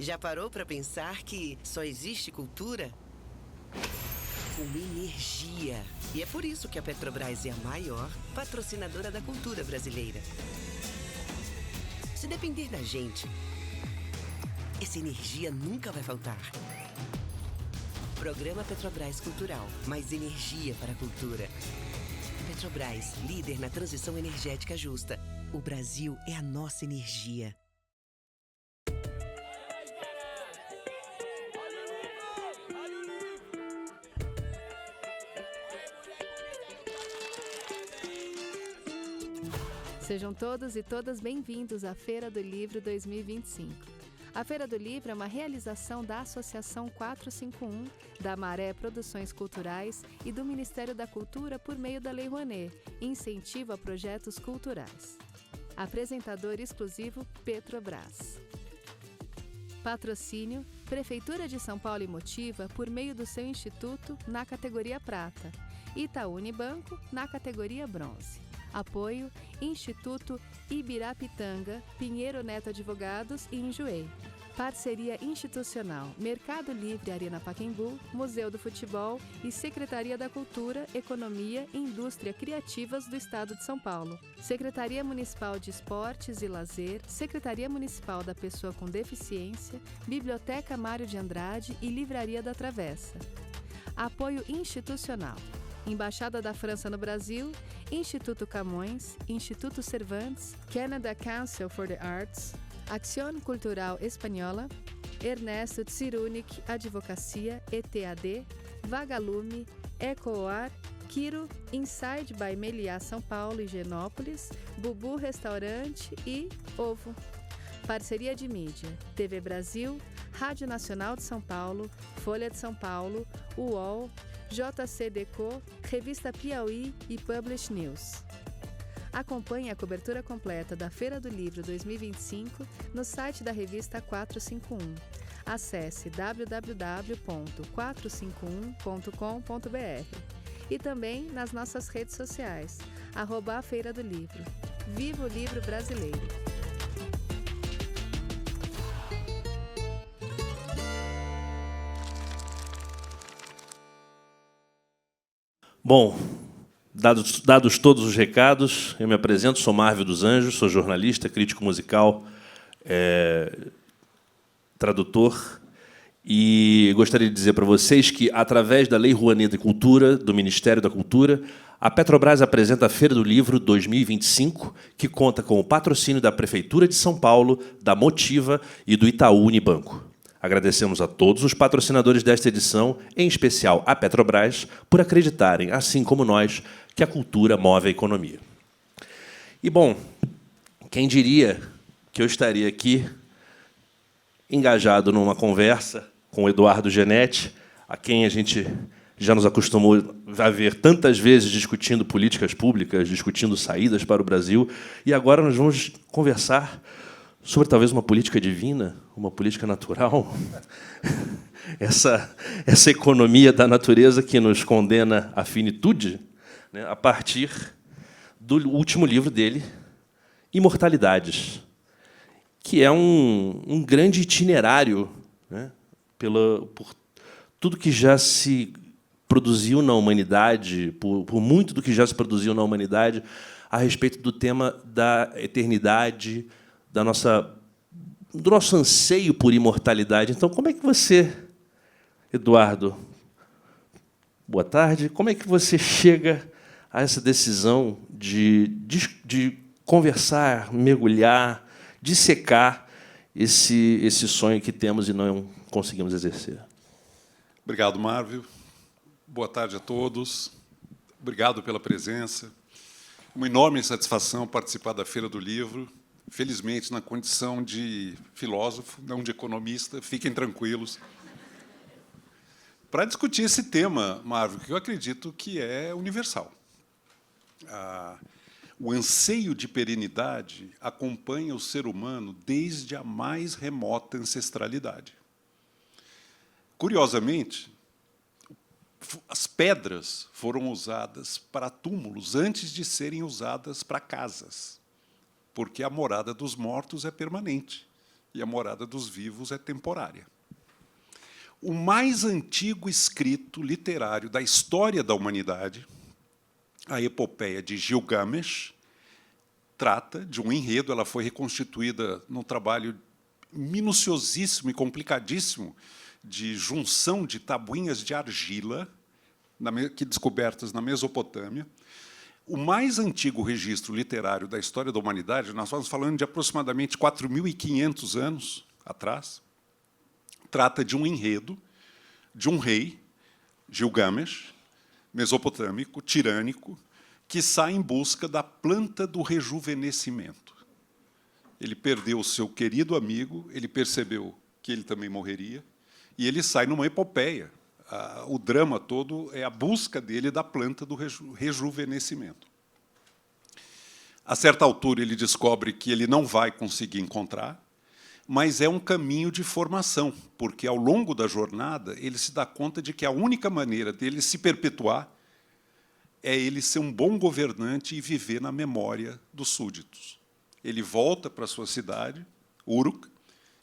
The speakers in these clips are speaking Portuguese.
Já parou para pensar que só existe cultura com energia? E é por isso que a Petrobras é a maior patrocinadora da cultura brasileira. Se depender da gente, essa energia nunca vai faltar. Programa Petrobras Cultural. Mais energia para a cultura. Petrobras, líder na transição energética justa. O Brasil é a nossa energia. Sejam todos e todas bem-vindos à Feira do Livro 2025. A Feira do Livro é uma realização da Associação 451, da Maré Produções Culturais e do Ministério da Cultura por meio da Lei Rouanet, incentivo a projetos culturais. Apresentador exclusivo Petrobras. Patrocínio Prefeitura de São Paulo e Motiva por meio do seu instituto na categoria Prata, Itaú Unibanco na categoria Bronze. Apoio Instituto Ibirapitanga, Pinheiro Neto Advogados e Enjoei. Parceria institucional Mercado Livre Arena Pacaembu, Museu do Futebol e Secretaria da Cultura, Economia e Indústria Criativas do Estado de São Paulo. Secretaria Municipal de Esportes e Lazer, Secretaria Municipal da Pessoa com Deficiência, Biblioteca Mário de Andrade e Livraria da Travessa. Apoio institucional Embaixada da França no Brasil, Instituto Camões, Instituto Cervantes, Canada Council for the Arts, Acción Cultural Espanhola, Ernesto Tsirunik Advocacia, ETAD, Vagalume, Ecoar, Quiro, Inside by Meliá São Paulo e Genópolis, Bubu Restaurante e Ovo. Parceria de mídia, TV Brasil, Rádio Nacional de São Paulo, Folha de São Paulo, UOL, JCDecO, Revista Piauí e Publish News. Acompanhe a cobertura completa da Feira do Livro 2025 no site da revista 451. Acesse www.451.com.br e também nas nossas redes sociais, @a Feira do Livro. Viva o livro brasileiro! Bom, dados todos os recados, eu me apresento, sou Marvio dos Anjos, sou jornalista, crítico musical, tradutor, e gostaria de dizer para vocês que, através da Lei Rouanet de Cultura, do Ministério da Cultura, a Petrobras apresenta a Feira do Livro 2025, que conta com o patrocínio da Prefeitura de São Paulo, da Motiva e do Itaú Unibanco. Agradecemos a todos os patrocinadores desta edição, em especial a Petrobras, por acreditarem, assim como nós, que a cultura move a economia. E, bom, quem diria que eu estaria aqui engajado numa conversa com o Eduardo Genetti, a quem a gente já nos acostumou a ver tantas vezes discutindo políticas públicas, discutindo saídas para o Brasil, e agora nós vamos conversar sobre talvez uma política divina, uma política natural, essa economia da natureza que nos condena à finitude, né, a partir do último livro dele, Imortalidades, que é um grande itinerário, né, por tudo que já se produziu na humanidade, por muito do que já se produziu na humanidade, a respeito do tema da eternidade, do nosso anseio por imortalidade. Então, como é que você, Eduardo, boa tarde, como é que você chega a essa decisão de conversar, mergulhar, dissecar esse sonho que temos e não conseguimos exercer? Obrigado, Marvio. Boa tarde a todos. Obrigado pela presença. Uma enorme satisfação participar da Feira do Livro. Felizmente, na condição de filósofo, não de economista, fiquem tranquilos. Para discutir esse tema, Marvio, que eu acredito que é universal. O anseio de perenidade acompanha o ser humano desde a mais remota ancestralidade. Curiosamente, as pedras foram usadas para túmulos antes de serem usadas para casas, porque a morada dos mortos é permanente. e a morada dos vivos é temporária. O mais antigo escrito literário da história da humanidade, a epopeia de Gilgamesh, trata de um enredo. Ela foi reconstituída num trabalho minuciosíssimo e complicadíssimo de junção de tabuinhas de argila, que descobertas na Mesopotâmia. O mais antigo registro literário da história da humanidade, nós estamos falando de aproximadamente 4.500 anos atrás, trata de um enredo de um rei, Gilgamesh, mesopotâmico, tirânico, que sai em busca da planta do rejuvenescimento. Ele perdeu o seu querido amigo, ele percebeu que ele também morreria, e ele sai numa epopeia. O drama todo é a busca dele da planta do rejuvenescimento. A certa altura, ele descobre que ele não vai conseguir encontrar, mas é um caminho de formação, porque, ao longo da jornada, ele se dá conta de que a única maneira dele se perpetuar é ele ser um bom governante e viver na memória dos súditos. Ele volta para a sua cidade, Uruk,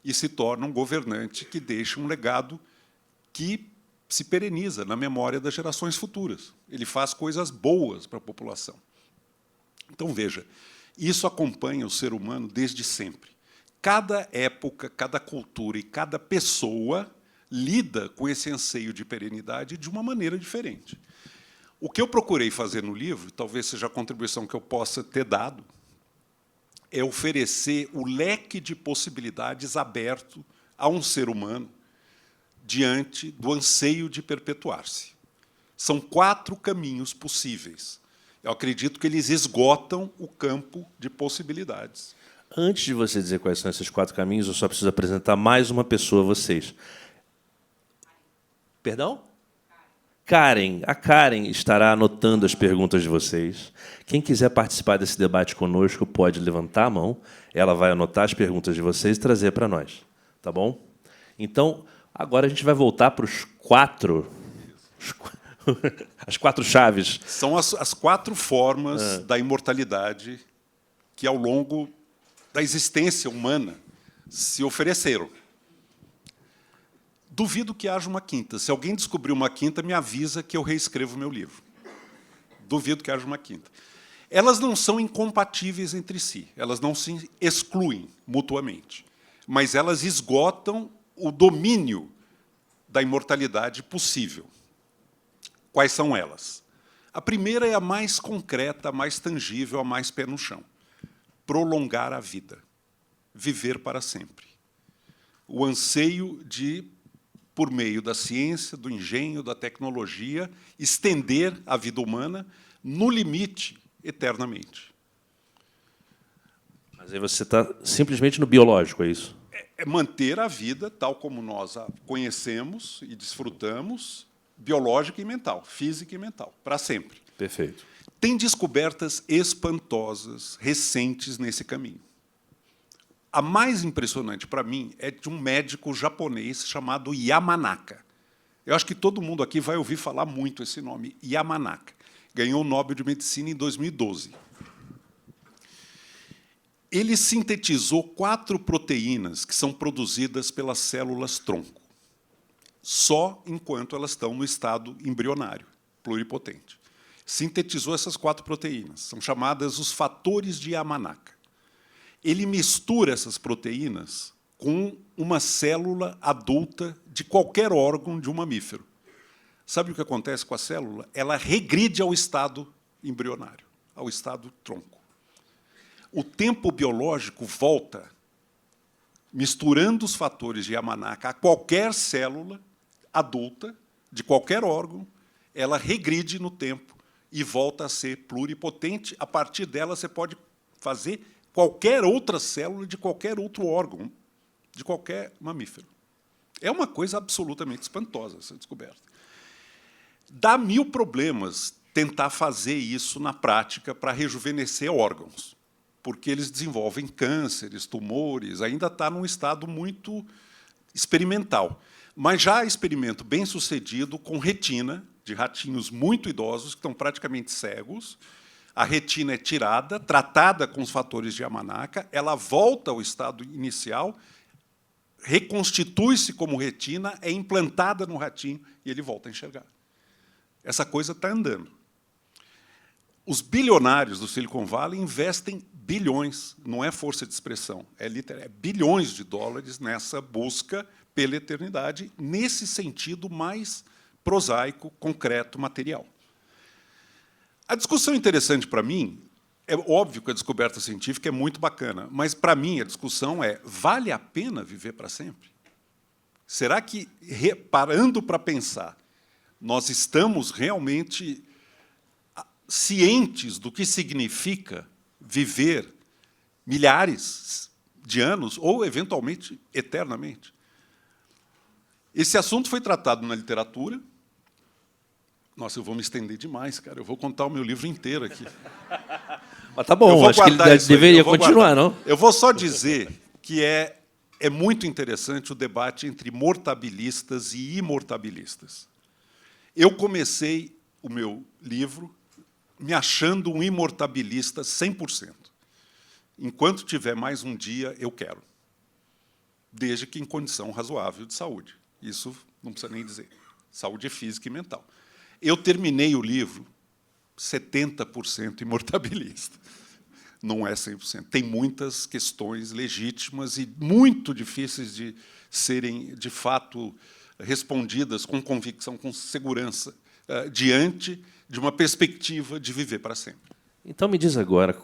e se torna um governante que deixa um legado que se pereniza na memória das gerações futuras. Ele faz coisas boas para a população. Então, veja, isso acompanha o ser humano desde sempre. Cada época, cada cultura e cada pessoa lida com esse anseio de perenidade de uma maneira diferente. O que eu procurei fazer no livro, talvez seja a contribuição que eu possa ter dado, é oferecer o leque de possibilidades aberto a um ser humano diante do anseio de perpetuar-se. São 4 caminhos possíveis. Eu acredito que eles esgotam o campo de possibilidades. Antes de você dizer quais são esses 4 caminhos, eu só preciso apresentar mais uma pessoa a vocês. Perdão? Karen. A Karen estará anotando as perguntas de vocês. Quem quiser participar desse debate conosco pode levantar a mão. Ela vai anotar as perguntas de vocês e trazer para nós. Tá bom? Então, agora a gente vai voltar para os 4... as 4 chaves. São as 4 formas da imortalidade que, ao longo da existência humana, se ofereceram. Duvido que haja uma quinta. Se alguém descobrir uma quinta, me avisa que eu reescrevo o meu livro. Duvido que haja uma quinta. Elas não são incompatíveis entre si, elas não se excluem mutuamente, mas elas esgotam o domínio da imortalidade possível. Quais são elas? A primeira é a mais concreta, a mais tangível, a mais pé no chão. Prolongar a vida, viver para sempre. O anseio de, por meio da ciência, do engenho, da tecnologia, estender a vida humana no limite, eternamente. Mas aí você está simplesmente no biológico, é isso? É manter a vida tal como nós a conhecemos e desfrutamos, biológica e mental, física e mental, para sempre. Perfeito. Tem descobertas espantosas, recentes, nesse caminho. A mais impressionante para mim é de um médico japonês chamado Yamanaka. Eu acho que todo mundo aqui vai ouvir falar muito esse nome, Yamanaka. Ganhou o Nobel de Medicina em 2012. Ele sintetizou 4 proteínas que são produzidas pelas células-tronco, só enquanto elas estão no estado embrionário, pluripotente. Sintetizou essas 4 proteínas, são chamadas os fatores de Yamanaka. Ele mistura essas proteínas com uma célula adulta de qualquer órgão de um mamífero. Sabe o que acontece com a célula? Ela regride ao estado embrionário, ao estado tronco. O tempo biológico volta, misturando os fatores de Yamanaka a qualquer célula adulta, de qualquer órgão, ela regride no tempo e volta a ser pluripotente. A partir dela, você pode fazer qualquer outra célula de qualquer outro órgão, de qualquer mamífero. É uma coisa absolutamente espantosa essa descoberta. Dá 1000 problemas tentar fazer isso na prática para rejuvenescer órgãos, porque eles desenvolvem cânceres, tumores, ainda está num estado muito experimental. Mas já há experimento bem-sucedido com retina, de ratinhos muito idosos, que estão praticamente cegos. A retina é tirada, tratada com os fatores de Yamanaka, ela volta ao estado inicial, reconstitui-se como retina, é implantada no ratinho e ele volta a enxergar. Essa coisa está andando. Os bilionários do Silicon Valley investem bilhões, não é força de expressão, é bilhões de dólares nessa busca pela eternidade, nesse sentido mais prosaico, concreto, material. A discussão interessante para mim, é óbvio que a descoberta científica é muito bacana, mas, para mim, a discussão é, vale a pena viver para sempre? Será que, parando para pensar, nós estamos realmente cientes do que significa viver milhares de anos ou, eventualmente, eternamente? Esse assunto foi tratado na literatura. Nossa, eu vou me estender demais, cara. Eu vou contar o meu livro inteiro aqui. Mas tá bom, acho que ele deveria continuar, não? Eu vou só dizer que é muito interessante o debate entre mortabilistas e imortabilistas. Eu comecei o meu livro me achando um imortabilista 100%. Enquanto tiver mais um dia, eu quero. Desde que em condição razoável de saúde. Isso não precisa nem dizer. Saúde física e mental. Eu terminei o livro 70% imortabilista. Não é 100%. Tem muitas questões legítimas e muito difíceis de serem, de fato, respondidas com convicção, com segurança, diante de uma perspectiva de viver para sempre. Então, me diz agora,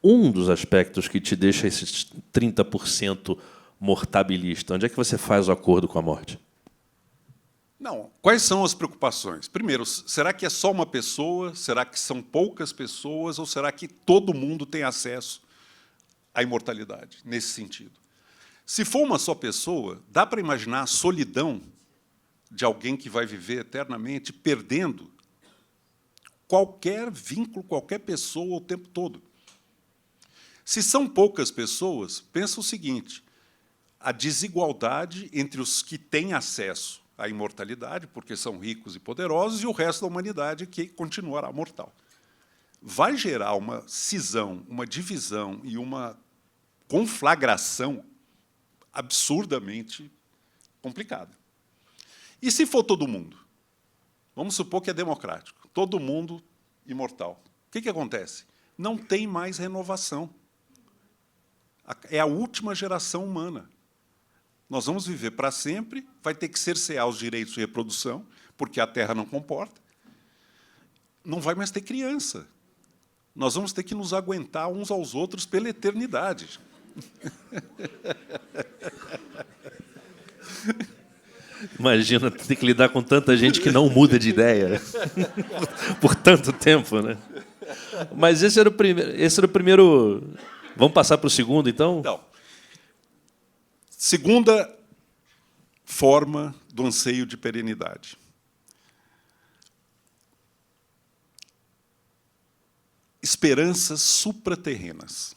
um dos aspectos que te deixa esses 30% mortabilista, onde é que você faz o acordo com a morte? Não. Quais são as preocupações? Primeiro, será que é só uma pessoa? Será que são poucas pessoas? Ou será que todo mundo tem acesso à imortalidade, nesse sentido? Se for uma só pessoa, dá para imaginar a solidão de alguém que vai viver eternamente, perdendo qualquer vínculo, qualquer pessoa o tempo todo. Se são poucas pessoas, pensa o seguinte, a desigualdade entre os que têm acesso à imortalidade, porque são ricos e poderosos, e o resto da humanidade que continuará mortal. Vai gerar uma cisão, uma divisão e uma conflagração absurdamente complicada. E se for todo mundo? Vamos supor que é democrático, todo mundo imortal. O que acontece? Não tem mais renovação. É a última geração humana. Nós vamos viver para sempre, vai ter que cercear os direitos de reprodução, porque a Terra não comporta. Não vai mais ter criança. Nós vamos ter que nos aguentar uns aos outros pela eternidade. Imagina ter que lidar com tanta gente que não muda de ideia por tanto tempo, né? Mas esse era o primeiro. Vamos passar para o segundo, então? Então, segunda forma do anseio de perenidade. Esperanças supraterrenas.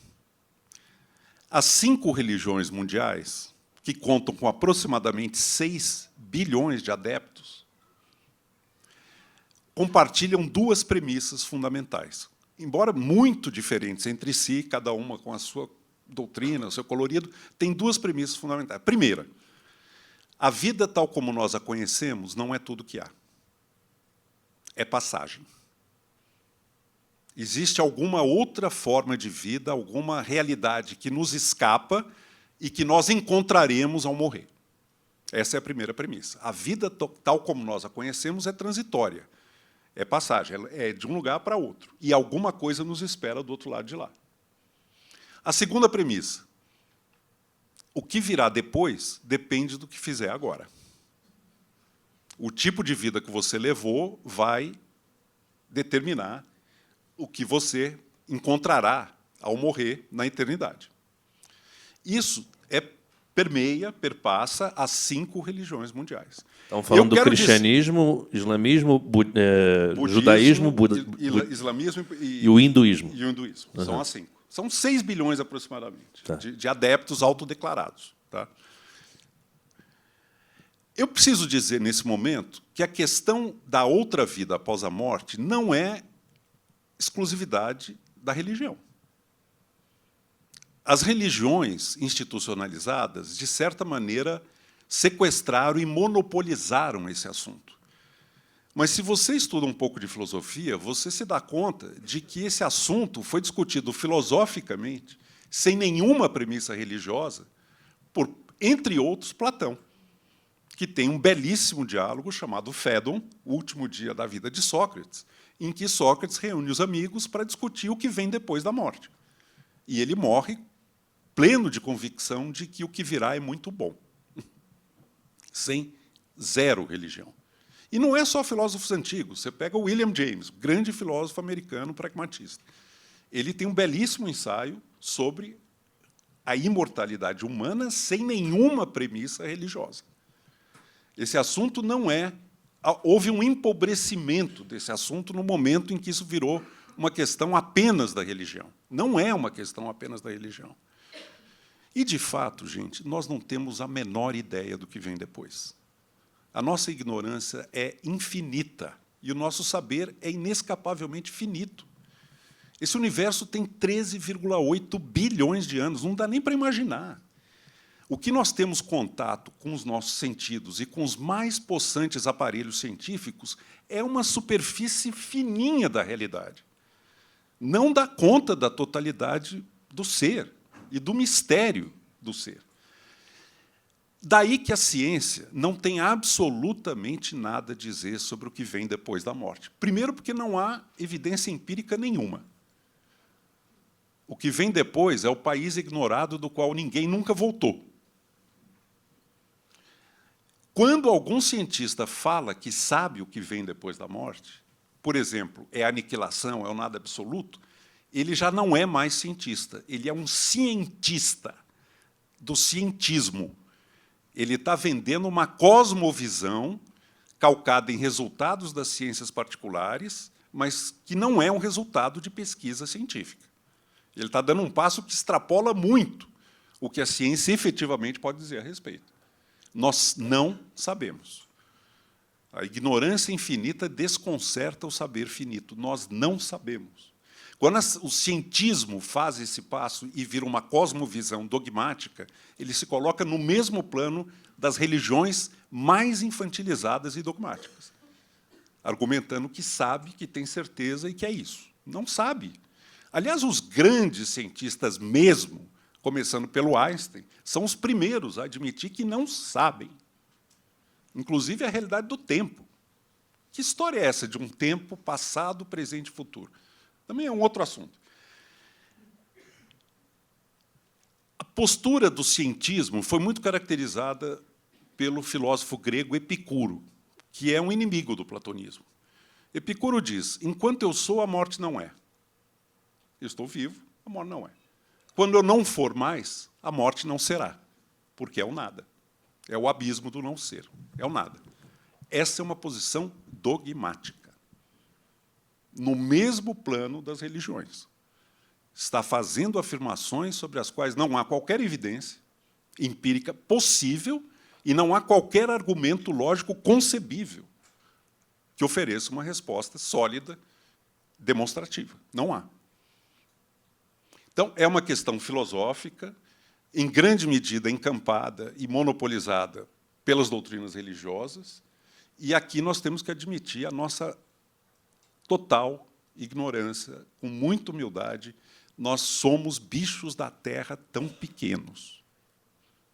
As 5 religiões mundiais, que contam com aproximadamente 6 bilhões de adeptos, compartilham 2 premissas fundamentais. Embora muito diferentes entre si, cada uma com a sua doutrina, o seu colorido, tem 2 premissas fundamentais. Primeira, a vida tal como nós a conhecemos não é tudo que há. É passagem. Existe alguma outra forma de vida, alguma realidade que nos escapa e que nós encontraremos ao morrer. Essa é a primeira premissa. A vida tal como nós a conhecemos é transitória. É passagem, é de um lugar para outro. E alguma coisa nos espera do outro lado de lá. A segunda premissa. O que virá depois depende do que fizer agora. O tipo de vida que você levou vai determinar o que você encontrará ao morrer na eternidade. Isso perpassa as 5 religiões mundiais. Estamos falando do cristianismo, islamismo, budismo, judaísmo, islamismo e o hinduísmo. E o hinduísmo. Uhum. São as 5. São 6 bilhões, aproximadamente, tá, de adeptos autodeclarados. Tá? Eu preciso dizer, nesse momento, que a questão da outra vida após a morte não é exclusividade da religião. as religiões institucionalizadas, de certa maneira, sequestraram e monopolizaram esse assunto. Mas, se você estuda um pouco de filosofia, você se dá conta de que esse assunto foi discutido filosoficamente, sem nenhuma premissa religiosa, por, entre outros, Platão, que tem um belíssimo diálogo chamado Fédon, o último dia da vida de Sócrates, em que Sócrates reúne os amigos para discutir o que vem depois da morte. E ele morre pleno de convicção de que o que virá é muito bom, sem zero religião. E não é só filósofos antigos. Você pega o William James, grande filósofo americano pragmatista. Ele tem um belíssimo ensaio sobre a imortalidade humana sem nenhuma premissa religiosa. Esse assunto não é... Houve um empobrecimento desse assunto no momento em que isso virou uma questão apenas da religião. Não é uma questão apenas da religião. E, de fato, gente, nós não temos a menor ideia do que vem depois. A nossa ignorância é infinita e o nosso saber é inescapavelmente finito. Esse universo tem 13,8 bilhões de anos, não dá nem para imaginar. O que nós temos contato com os nossos sentidos e com os mais possantes aparelhos científicos é uma superfície fininha da realidade. Não dá conta da totalidade do ser e do mistério do ser. Daí que a ciência não tem absolutamente nada a dizer sobre o que vem depois da morte. Primeiro, porque não há evidência empírica nenhuma. O que vem depois é o país ignorado do qual ninguém nunca voltou. Quando algum cientista fala que sabe o que vem depois da morte, por exemplo, é a aniquilação, é o nada absoluto, ele já não é mais cientista, ele é um cientista do cientismo. Ele está vendendo uma cosmovisão calcada em resultados das ciências particulares, mas que não é um resultado de pesquisa científica. Ele está dando um passo que extrapola muito o que a ciência efetivamente pode dizer a respeito. Nós não sabemos. A ignorância infinita desconcerta o saber finito. Nós não sabemos. Quando o cientismo faz esse passo e vira uma cosmovisão dogmática, ele se coloca no mesmo plano das religiões mais infantilizadas e dogmáticas, argumentando que sabe, que tem certeza e que é isso. Não sabe. Aliás, os grandes cientistas mesmo, começando pelo Einstein, são os primeiros a admitir que não sabem. Inclusive a realidade do tempo. Que história é essa de um tempo passado, presente e futuro? Também é um outro assunto. A postura do cientismo foi muito caracterizada pelo filósofo grego Epicuro, que é um inimigo do platonismo. Epicuro diz, enquanto eu sou, a morte não é. Eu estou vivo, a morte não é. Quando eu não for mais, a morte não será, porque é o nada. É o abismo do não ser, é o nada. Essa é uma posição dogmática, no mesmo plano das religiões. Está fazendo afirmações sobre as quais não há qualquer evidência empírica possível e não há qualquer argumento lógico concebível que ofereça uma resposta sólida, demonstrativa. Não há. Então, é uma questão filosófica, em grande medida encampada e monopolizada pelas doutrinas religiosas, e aqui nós temos que admitir a nossa total ignorância, com muita humildade. Nós somos bichos da terra tão pequenos.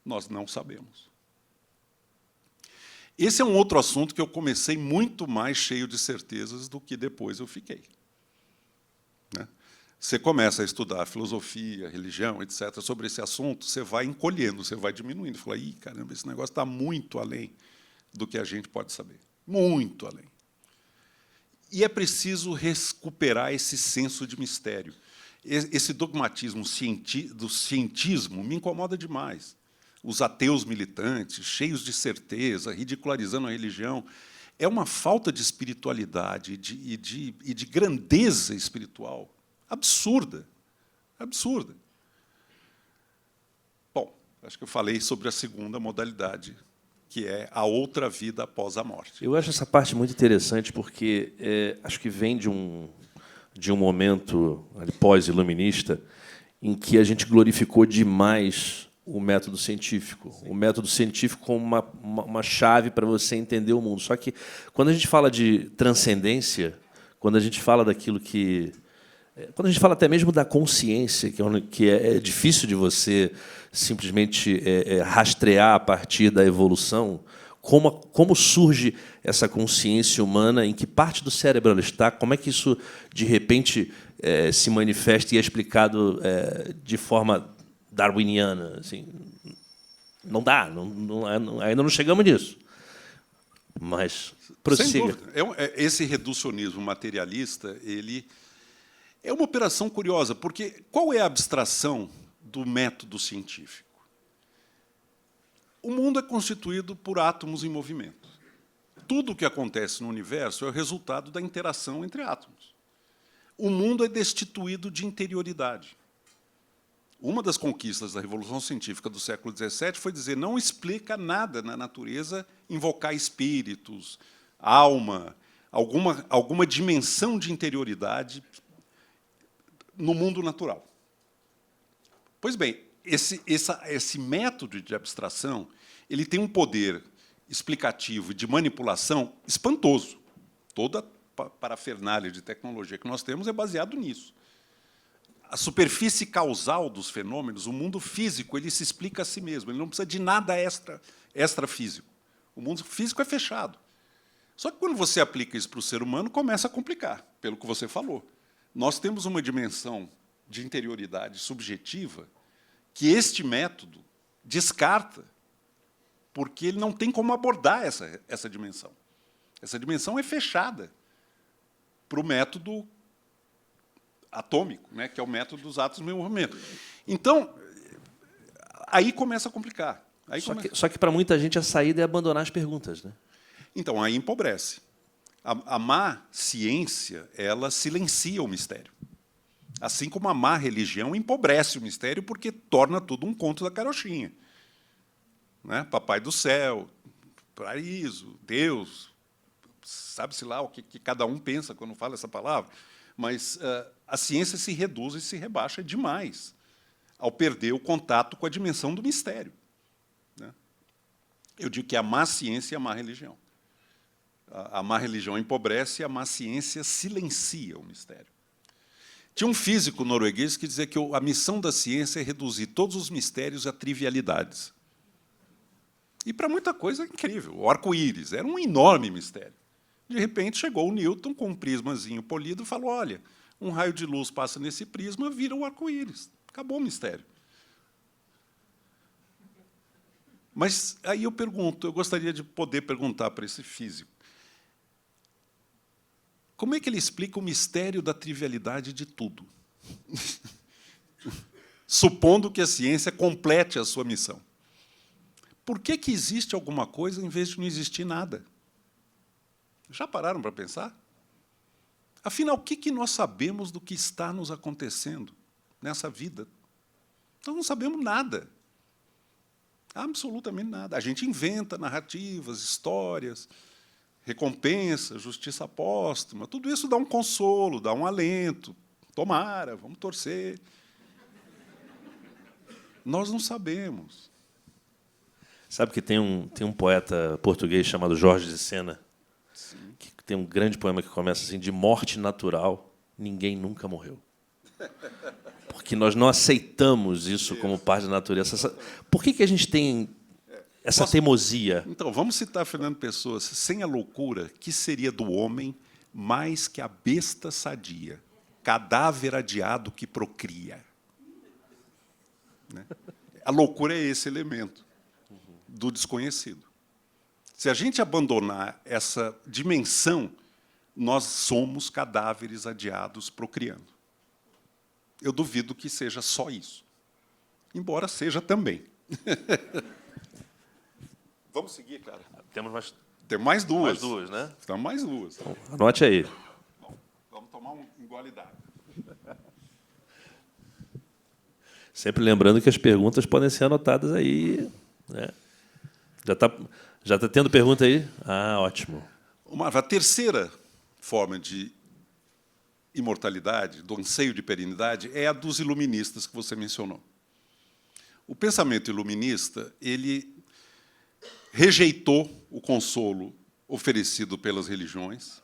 Nós não sabemos. Esse é um outro assunto que eu comecei muito mais cheio de certezas do que depois eu fiquei. Né? Você começa a estudar filosofia, religião, etc., sobre esse assunto, você vai encolhendo, você vai diminuindo. Você fala, ih, caramba, esse negócio está muito além do que a gente pode saber. Muito além. E é preciso recuperar esse senso de mistério. Esse dogmatismo do cientismo me incomoda demais. Os ateus militantes, cheios de certeza, ridicularizando a religião, é uma falta de espiritualidade e de grandeza espiritual absurda. Absurda. Bom, acho que eu falei sobre a segunda modalidade, que é a outra vida após a morte. Eu acho essa parte muito interessante, porque acho que vem de um momento pós-iluminista em que a gente glorificou demais o método científico. O método científico como uma chave para você entender o mundo. Só que, quando a gente fala de transcendência, quando a gente fala daquilo que... Quando a gente fala até mesmo da consciência, que é difícil de você simplesmente rastrear a partir da evolução, como surge essa consciência humana, em que parte do cérebro ela está, como é que isso, de repente, se manifesta e é explicado de forma darwiniana. Assim, não dá, ainda não chegamos nisso. Mas, prossiga. Sem dúvida. Esse reducionismo materialista, ele é uma operação curiosa, porque qual é a abstração do método científico? O mundo é constituído por átomos em movimento. Tudo o que acontece no universo é o resultado da interação entre átomos. O mundo é destituído de interioridade. Uma das conquistas da Revolução Científica do século XVII foi dizer: não explica nada na natureza invocar espíritos, alma, alguma dimensão de interioridade no mundo natural. Pois bem, esse método de abstração ele tem um poder explicativo e de manipulação espantoso. Toda a parafernália de tecnologia que nós temos é baseado nisso. A superfície causal dos fenômenos, o mundo físico, ele se explica a si mesmo. Ele não precisa de nada extrafísico. O mundo físico é fechado. Só que, quando você aplica isso para o ser humano, começa a complicar, pelo que você falou. Nós temos uma dimensão de interioridade subjetiva que este método descarta, porque ele não tem como abordar essa dimensão. Essa dimensão é fechada para o método atômico, né, que é o método dos átomos em movimento. Então, aí começa a complicar. Só que para muita gente a saída é abandonar as perguntas, né? Então, aí empobrece. A má ciência, ela silencia o mistério. Assim como a má religião empobrece o mistério porque torna tudo um conto da carochinha. Né? Papai do céu, paraíso, Deus, sabe-se lá o que cada um pensa quando fala essa palavra, mas a ciência se reduz e se rebaixa demais ao perder o contato com a dimensão do mistério. Né? Eu digo que é a má ciência e a má religião. A má religião empobrece e a má ciência silencia o mistério. Tinha um físico norueguês que dizia que a missão da ciência é reduzir todos os mistérios a trivialidades. E, para muita coisa, é incrível. O arco-íris era um enorme mistério. De repente, chegou o Newton com um prismazinho polido e falou: olha, um raio de luz passa nesse prisma, vira o arco-íris. Acabou o mistério. Mas aí eu gostaria de poder perguntar para esse físico: como é que ele explica o mistério da trivialidade de tudo? Supondo que a ciência complete a sua missão. Por que existe alguma coisa em vez de não existir nada? Já pararam para pensar? Afinal, o que nós sabemos do que está nos acontecendo nessa vida? Nós não sabemos nada. Absolutamente nada. A gente inventa narrativas, histórias, recompensa, justiça póstuma. Tudo isso dá um consolo, dá um alento. Tomara, vamos torcer. Nós não sabemos. Sabe que tem um poeta português chamado Jorge de Sena, que tem um grande poema que começa assim: de morte natural, ninguém nunca morreu. Porque nós não aceitamos isso como parte da natureza. Por que a gente tem essa teimosia? Então, vamos citar Fernando Pessoa: sem a loucura, que seria do homem mais que a besta sadia, cadáver adiado que procria? Né? A loucura é esse elemento do desconhecido. Se a gente abandonar essa dimensão, nós somos cadáveres adiados procriando. Eu duvido que seja só isso, embora seja também. Vamos seguir, cara. Tem mais duas. Mais duas, né? Então, mais duas. Então, anote aí. Bom, vamos tomar um gole d'água. Sempre lembrando que as perguntas podem ser anotadas aí, né? Já está tendo pergunta aí? Ah, ótimo. A terceira forma de imortalidade, do anseio de perenidade, é a dos iluministas que você mencionou. O pensamento iluminista, ele rejeitou o consolo oferecido pelas religiões,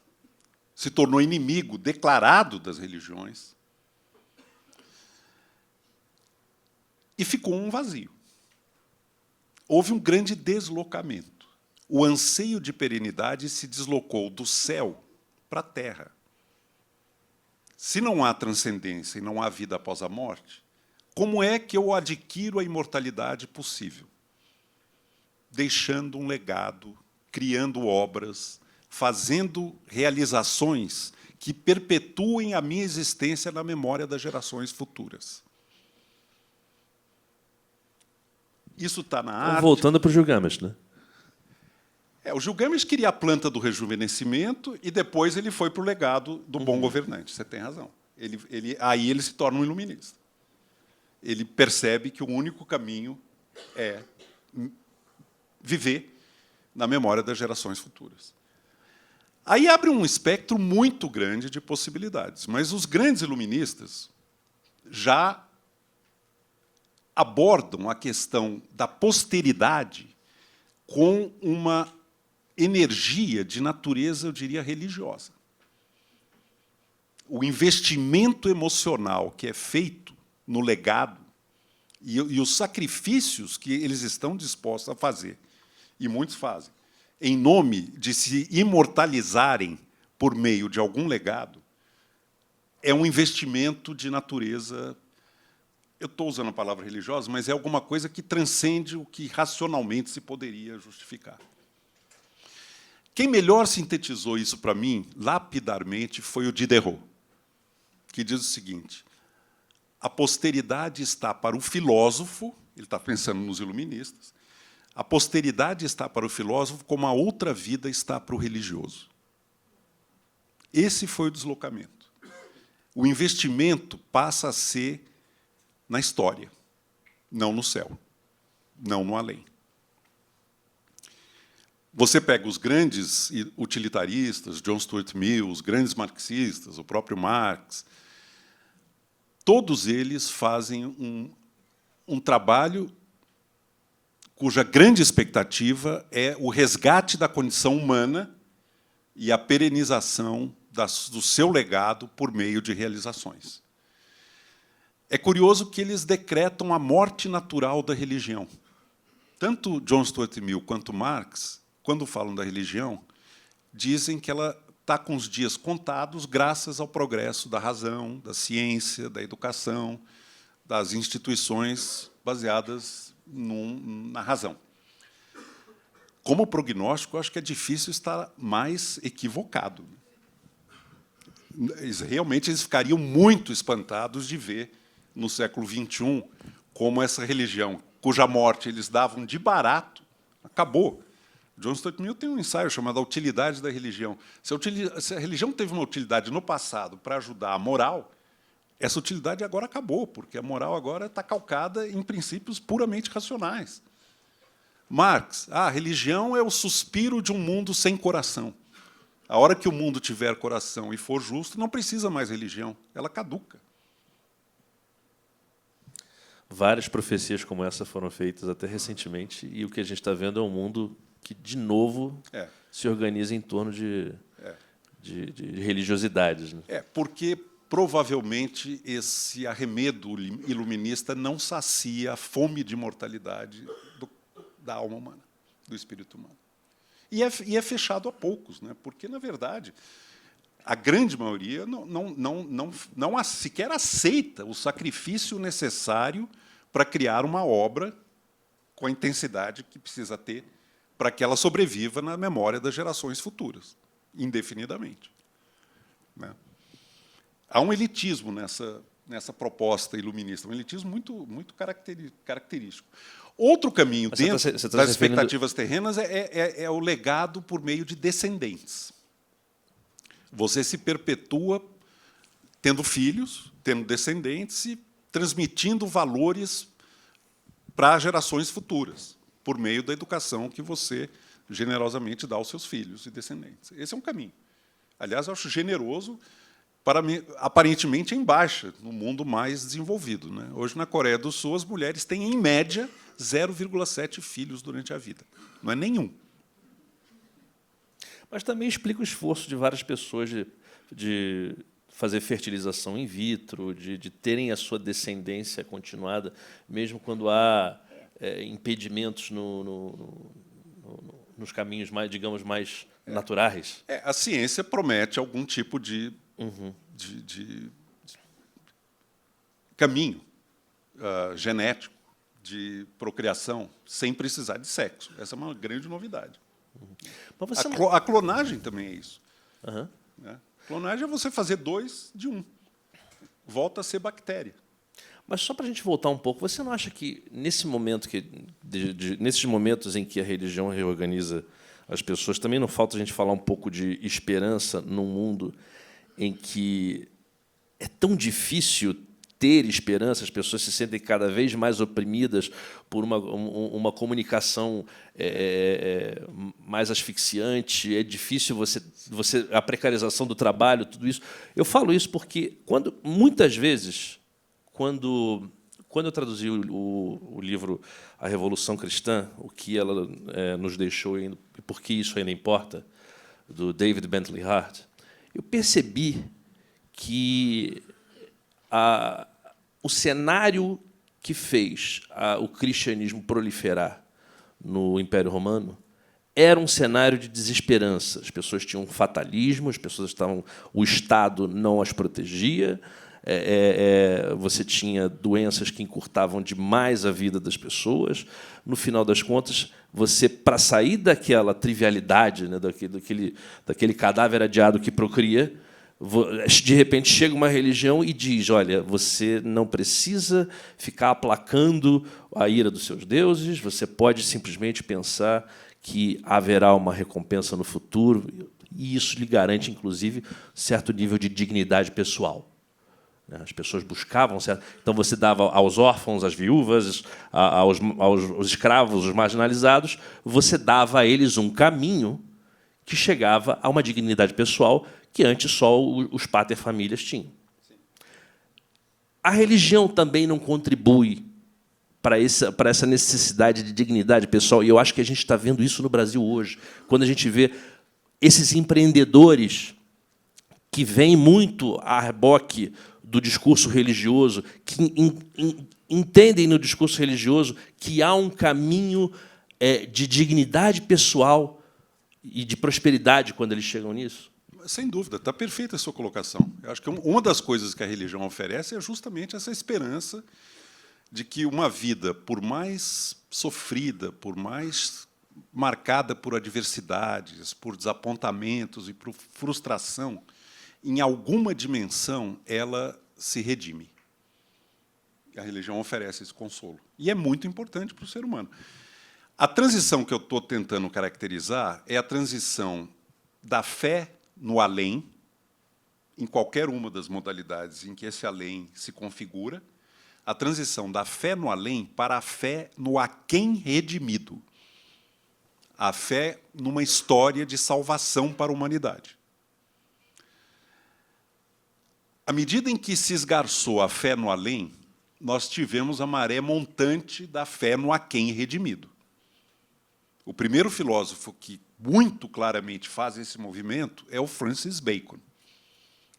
se tornou inimigo declarado das religiões e ficou um vazio. Houve um grande deslocamento. O anseio de perenidade se deslocou do céu para a terra. Se não há transcendência e não há vida após a morte, como é que eu adquiro a imortalidade possível? Deixando um legado, criando obras, fazendo realizações que perpetuem a minha existência na memória das gerações futuras. Isso está na arte. Voltando para o Gilgamesh, né? O Gilgamesh queria a planta do rejuvenescimento e depois ele foi para o legado do bom governante. Você tem razão. Aí ele se torna um iluminista. Ele percebe que o único caminho é viver na memória das gerações futuras. Aí abre um espectro muito grande de possibilidades, mas os grandes iluministas já abordam a questão da posteridade com uma energia de natureza, eu diria, religiosa. O investimento emocional que é feito no legado e os sacrifícios que eles estão dispostos a fazer, e muitos fazem, em nome de se imortalizarem por meio de algum legado, é um investimento de natureza, eu estou usando a palavra religiosa, mas é alguma coisa que transcende o que racionalmente se poderia justificar. Quem melhor sintetizou isso para mim, lapidarmente, foi o Diderot, que diz o seguinte: a posteridade está para o filósofo, ele está pensando nos iluministas, a posteridade está para o filósofo como a outra vida está para o religioso. Esse foi o deslocamento. O investimento passa a ser na história, não no céu, não no além. Você pega os grandes utilitaristas, John Stuart Mill, os grandes marxistas, o próprio Marx, todos eles fazem um trabalho cuja grande expectativa é o resgate da condição humana e a perenização do seu legado por meio de realizações. É curioso que eles decretam a morte natural da religião. Tanto John Stuart Mill quanto Marx, quando falam da religião, dizem que ela está com os dias contados graças ao progresso da razão, da ciência, da educação, das instituições baseadas na razão. Como prognóstico, acho que é difícil estar mais equivocado. Realmente, eles ficariam muito espantados de ver, no século XXI, como essa religião, cuja morte eles davam de barato, acabou. John Stuart Mill tem um ensaio chamado A Utilidade da Religião. Se a religião teve uma utilidade no passado para ajudar a moral, essa utilidade agora acabou, porque a moral agora está calcada em princípios puramente racionais. Marx, a religião é o suspiro de um mundo sem coração. A hora que o mundo tiver coração e for justo, não precisa mais religião, ela caduca. Várias profecias como essa foram feitas até recentemente, e o que a gente está vendo é um mundo que, de novo, se organiza em torno de religiosidades. Né? Porque, provavelmente, esse arremedo iluminista não sacia a fome de imortalidade da alma humana, do espírito humano. E é fechado a poucos, né? Porque, na verdade, a grande maioria não sequer aceita o sacrifício necessário para criar uma obra com a intensidade que precisa ter para que ela sobreviva na memória das gerações futuras, indefinidamente. Né? Há um elitismo nessa proposta iluminista, um elitismo muito característico. Outro caminho dentro das expectativas terrenas é o legado por meio de descendentes. Você se perpetua tendo filhos, tendo descendentes e transmitindo valores para gerações futuras, por meio da educação que você generosamente dá aos seus filhos e descendentes. Esse é um caminho. Aliás, eu acho generoso aparentemente em baixa no mundo mais desenvolvido, né? Hoje, na Coreia do Sul, as mulheres têm, em média, 0,7 filhos durante a vida. Não é nenhum. Mas também explica o esforço de várias pessoas de fazer fertilização in vitro, de terem a sua descendência continuada, mesmo quando há impedimentos nos caminhos mais, digamos, mais naturais. A ciência promete algum tipo de caminho genético de procriação sem precisar de sexo. Essa é uma grande novidade. Mas você A clonagem também é isso. Uhum. Né? Clonagem é você fazer 2 de 1. Volta a ser bactéria. Mas só para a gente voltar um pouco, você não acha que nesses momentos em que a religião reorganiza as pessoas, também não falta a gente falar um pouco de esperança num mundo em que é tão difícil ter esperança, as pessoas se sentem cada vez mais oprimidas por uma comunicação mais asfixiante, é difícil a precarização do trabalho, tudo isso. Eu falo isso porque, muitas vezes, quando eu traduzi o livro A Revolução Cristã, o que ela nos deixou e por que isso ainda importa, do David Bentley Hart, eu percebi que o cenário que fez o cristianismo proliferar no Império Romano era um cenário de desesperança. As pessoas tinham um fatalismo, o Estado não as protegia, você tinha doenças que encurtavam demais a vida das pessoas. No final das contas, para sair daquela trivialidade, né, daquele cadáver adiado que procria, de repente chega uma religião e diz: olha, você não precisa ficar aplacando a ira dos seus deuses, você pode simplesmente pensar que haverá uma recompensa no futuro, e isso lhe garante, inclusive, certo nível de dignidade pessoal. As pessoas buscavam, certo? Então você dava aos órfãos, às viúvas, aos escravos, os marginalizados, você dava a eles um caminho que chegava a uma dignidade pessoal que antes só os paterfamilias tinham. A religião também não contribui para essa necessidade de dignidade pessoal, e eu acho que a gente está vendo isso no Brasil hoje, quando a gente vê esses empreendedores que vêm muito a reboque do discurso religioso, que entendem no discurso religioso que há um caminho de dignidade pessoal e de prosperidade quando eles chegam nisso. Sem dúvida, está perfeita a sua colocação. Eu acho que uma das coisas que a religião oferece é justamente essa esperança de que uma vida, por mais sofrida, por mais marcada por adversidades, por desapontamentos e por frustração, em alguma dimensão ela se redime. A religião oferece esse consolo. E é muito importante para o ser humano. A transição que eu estou tentando caracterizar é a transição da fé no além, em qualquer uma das modalidades em que esse além se configura, a transição da fé no além para a fé no aquém redimido, a fé numa história de salvação para a humanidade. À medida em que se esgarçou a fé no além, nós tivemos a maré montante da fé no aquém redimido. O primeiro filósofo que muito claramente faz esse movimento é o Francis Bacon.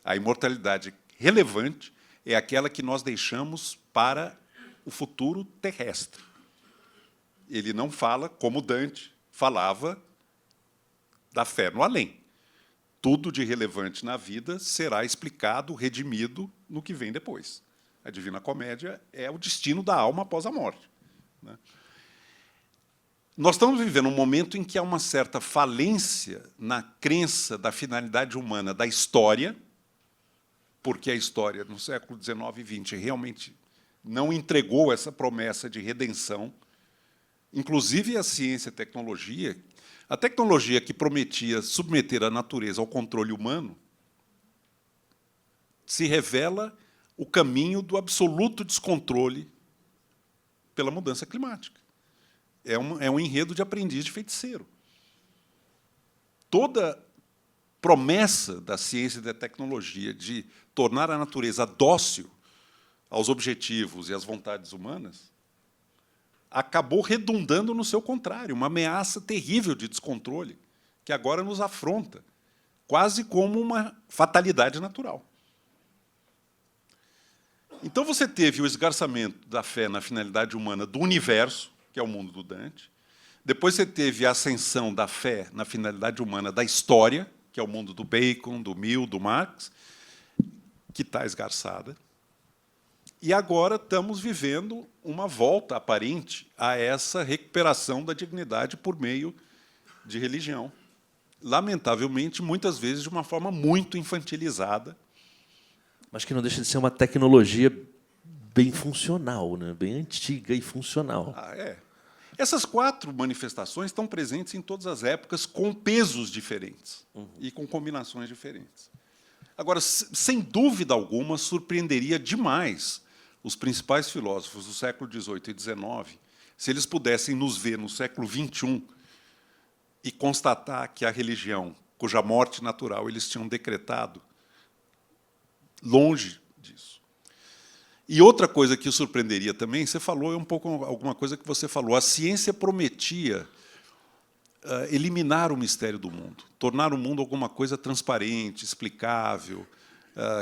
A imortalidade relevante é aquela que nós deixamos para o futuro terrestre. Ele não fala, como Dante falava, da fé no além. Tudo de relevante na vida será explicado, redimido no que vem depois. A Divina Comédia é o destino da alma após a morte. Nós estamos vivendo um momento em que há uma certa falência na crença da finalidade humana da história, porque a história, no século XIX e XX, realmente não entregou essa promessa de redenção. Inclusive a ciência e a tecnologia que prometia submeter a natureza ao controle humano, se revela o caminho do absoluto descontrole pela mudança climática. É um enredo de aprendiz de feiticeiro. Toda promessa da ciência e da tecnologia de tornar a natureza dócil aos objetivos e às vontades humanas, acabou redundando no seu contrário, uma ameaça terrível de descontrole, que agora nos afronta, quase como uma fatalidade natural. Então, você teve o esgarçamento da fé na finalidade humana do universo, que é o mundo do Dante. Depois você teve a ascensão da fé na finalidade humana da história, que é o mundo do Bacon, do Mill, do Marx, que está esgarçada. E agora estamos vivendo uma volta aparente a essa recuperação da dignidade por meio de religião. Lamentavelmente, muitas vezes de uma forma muito infantilizada. Mas que não deixa de ser uma tecnologia bem funcional, né? Bem antiga e funcional. Essas 4 manifestações estão presentes em todas as épocas, com pesos diferentes e com combinações diferentes. Agora, sem dúvida alguma, surpreenderia demais os principais filósofos do século XVIII e XIX se eles pudessem nos ver no século XXI e constatar que a religião, cuja morte natural eles tinham decretado, longe disso. E outra coisa que surpreenderia também, você falou um pouco alguma coisa que você falou, a ciência prometia eliminar o mistério do mundo, tornar o mundo alguma coisa transparente, explicável,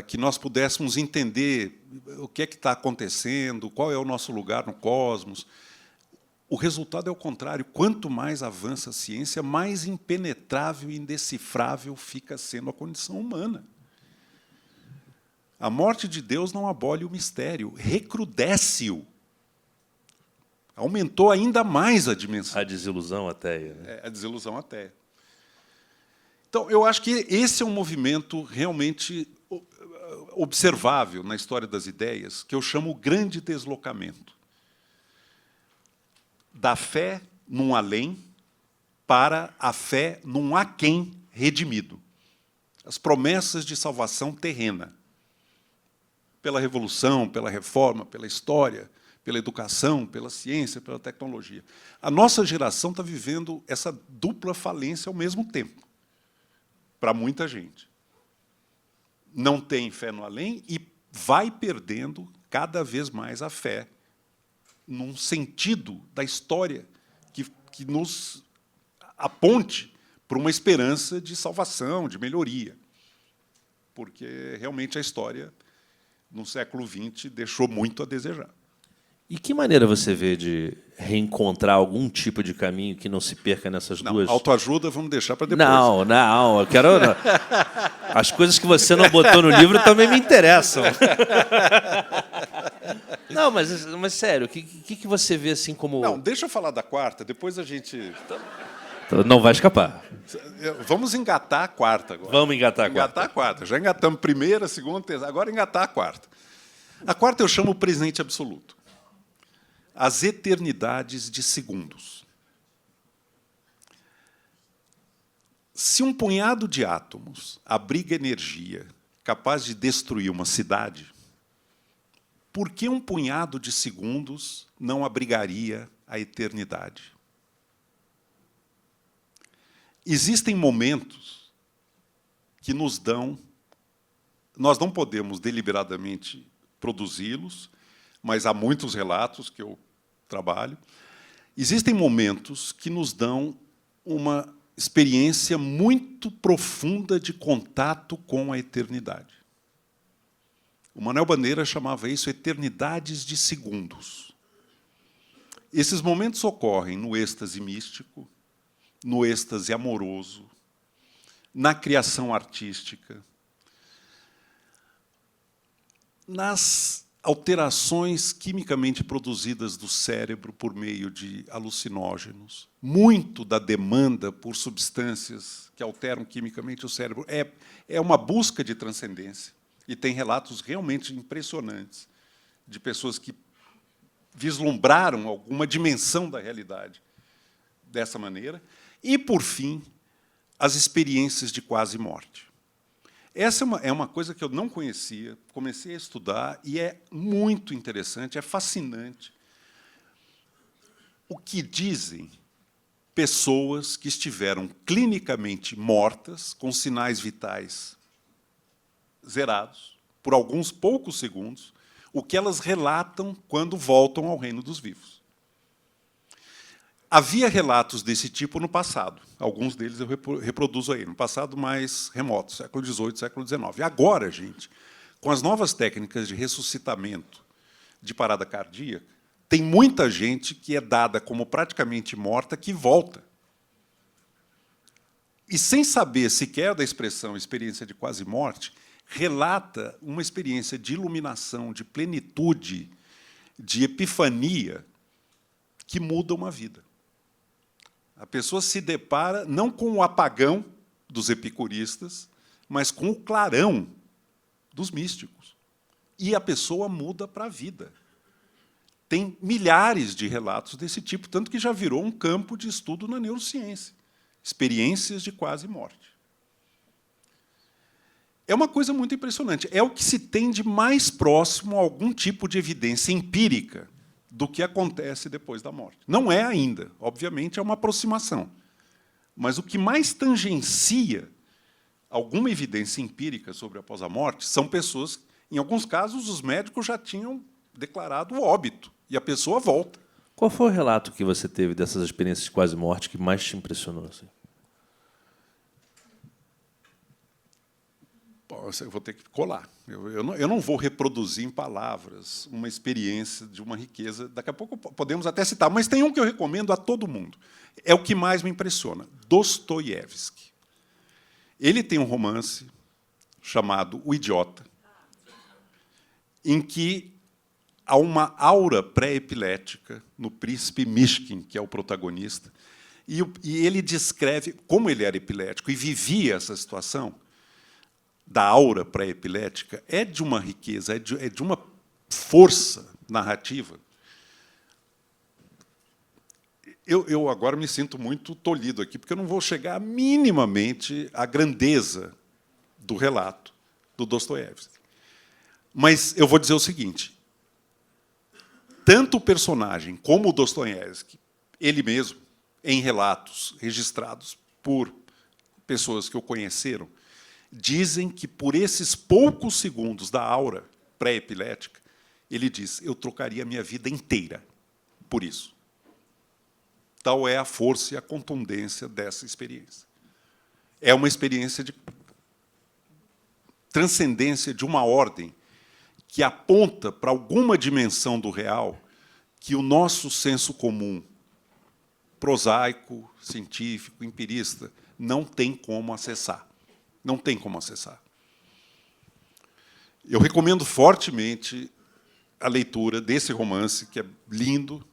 que nós pudéssemos entender o que é que está acontecendo, qual é o nosso lugar no cosmos. O resultado é o contrário. Quanto mais avança a ciência, mais impenetrável e indecifrável fica sendo a condição humana. A morte de Deus não abole o mistério, recrudesce-o. Aumentou ainda mais a dimensão. A desilusão ateia. Né? A desilusão ateia. Então, eu acho que esse é um movimento realmente observável na história das ideias, que eu chamo o grande deslocamento. Da fé num além para a fé num aquém redimido. As promessas de salvação terrena. Pela revolução, pela reforma, pela história, pela educação, pela ciência, pela tecnologia. A nossa geração está vivendo essa dupla falência ao mesmo tempo, para muita gente. Não tem fé no além e vai perdendo cada vez mais a fé num sentido da história que nos aponte para uma esperança de salvação, de melhoria. Porque, realmente, a história, no século XX, deixou muito a desejar. E que maneira você vê de reencontrar algum tipo de caminho que não se perca nessas duas... Autoajuda, vamos deixar para depois. Não, eu quero... As coisas que você não botou no livro também me interessam. Não, mas sério, o que você vê assim como... Não, deixa eu falar da quarta, depois a gente... Não vai escapar. Vamos engatar a quarta agora. Vamos engatar a quarta. Engatar a quarta. Já engatamos primeira, segunda, terceira. Agora engatar a quarta. A quarta eu chamo o presente absoluto. As eternidades de segundos. Se um punhado de átomos abriga energia capaz de destruir uma cidade, por que um punhado de segundos não abrigaria a eternidade? Existem momentos que nos dão... Nós não podemos deliberadamente produzi-los, mas há muitos relatos que eu trabalho. Existem momentos que nos dão uma experiência muito profunda de contato com a eternidade. O Manuel Bandeira chamava isso eternidades de segundos. Esses momentos ocorrem no êxtase místico, no êxtase amoroso, na criação artística, nas alterações quimicamente produzidas do cérebro por meio de alucinógenos. Muito da demanda por substâncias que alteram quimicamente o cérebro é uma busca de transcendência. E tem relatos realmente impressionantes de pessoas que vislumbraram alguma dimensão da realidade dessa maneira. E, por fim, as experiências de quase morte. Essa é uma coisa que eu não conhecia, comecei a estudar, e é muito interessante, é fascinante. O que dizem pessoas que estiveram clinicamente mortas, com sinais vitais zerados, por alguns poucos segundos, o que elas relatam quando voltam ao reino dos vivos. Havia relatos desse tipo no passado. Alguns deles eu reproduzo aí, no passado mais remoto, século XVIII, século XIX. Agora, gente, com as novas técnicas de ressuscitamento de parada cardíaca, tem muita gente que é dada como praticamente morta que volta. E, sem saber sequer da expressão experiência de quase morte, relata uma experiência de iluminação, de plenitude, de epifania, que muda uma vida. A pessoa se depara não com o apagão dos epicuristas, mas com o clarão dos místicos. E a pessoa muda para a vida. Tem milhares de relatos desse tipo, tanto que já virou um campo de estudo na neurociência. Experiências de quase morte. É uma coisa muito impressionante. É o que se tem de mais próximo a algum tipo de evidência empírica do que acontece depois da morte. Não é ainda, obviamente, é uma aproximação. Mas o que mais tangencia alguma evidência empírica sobre após a morte são pessoas, em alguns casos, os médicos já tinham declarado o óbito, e a pessoa volta. Qual foi o relato que você teve dessas experiências de quase morte que mais te impressionou? Assim? Eu vou ter que colar. Eu não vou reproduzir em palavras uma experiência de uma riqueza. Daqui a pouco podemos até citar, mas tem um que eu recomendo a todo mundo. É o que mais me impressiona, Dostoiévski. Ele tem um romance chamado O Idiota, em que há uma aura pré-epilética no príncipe Mishkin, que é o protagonista, e ele descreve como ele era epilético e vivia essa situação da aura pré-epilética, é de uma riqueza, é de uma força narrativa. Eu agora me sinto muito tolhido aqui, porque eu não vou chegar minimamente à grandeza do relato do Dostoiévski. Mas eu vou dizer o seguinte, tanto o personagem como o Dostoiévski, ele mesmo, em relatos registrados por pessoas que o conheceram, dizem que, por esses poucos segundos da aura pré-epilética, ele diz, eu trocaria a minha vida inteira por isso. Tal é a força e a contundência dessa experiência. É uma experiência de transcendência de uma ordem que aponta para alguma dimensão do real que o nosso senso comum, prosaico, científico, empirista, não tem como acessar. Não tem como acessar. Eu recomendo fortemente a leitura desse romance, que é lindo,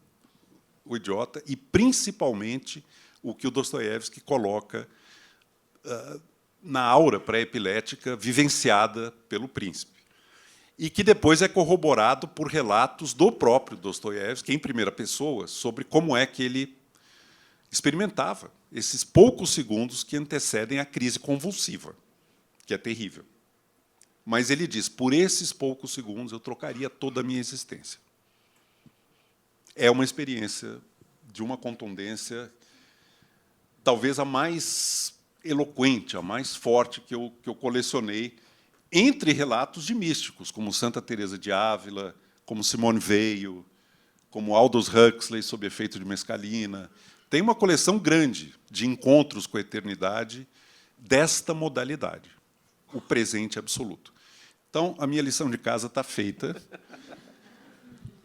O Idiota, e, principalmente, o que o Dostoiévski coloca na aura pré-epilética vivenciada pelo príncipe, e que depois é corroborado por relatos do próprio Dostoiévski, em primeira pessoa, sobre como é que ele experimentava esses poucos segundos que antecedem a crise convulsiva, que é terrível. Mas ele diz, por esses poucos segundos eu trocaria toda a minha existência. É uma experiência de uma contundência, talvez a mais eloquente, a mais forte que eu colecionei, entre relatos de místicos, como Santa Teresa de Ávila, como Simone Weil, como Aldous Huxley, sob efeito de mescalina. Tem uma coleção grande de encontros com a eternidade desta modalidade, o presente absoluto. Então, a minha lição de casa está feita.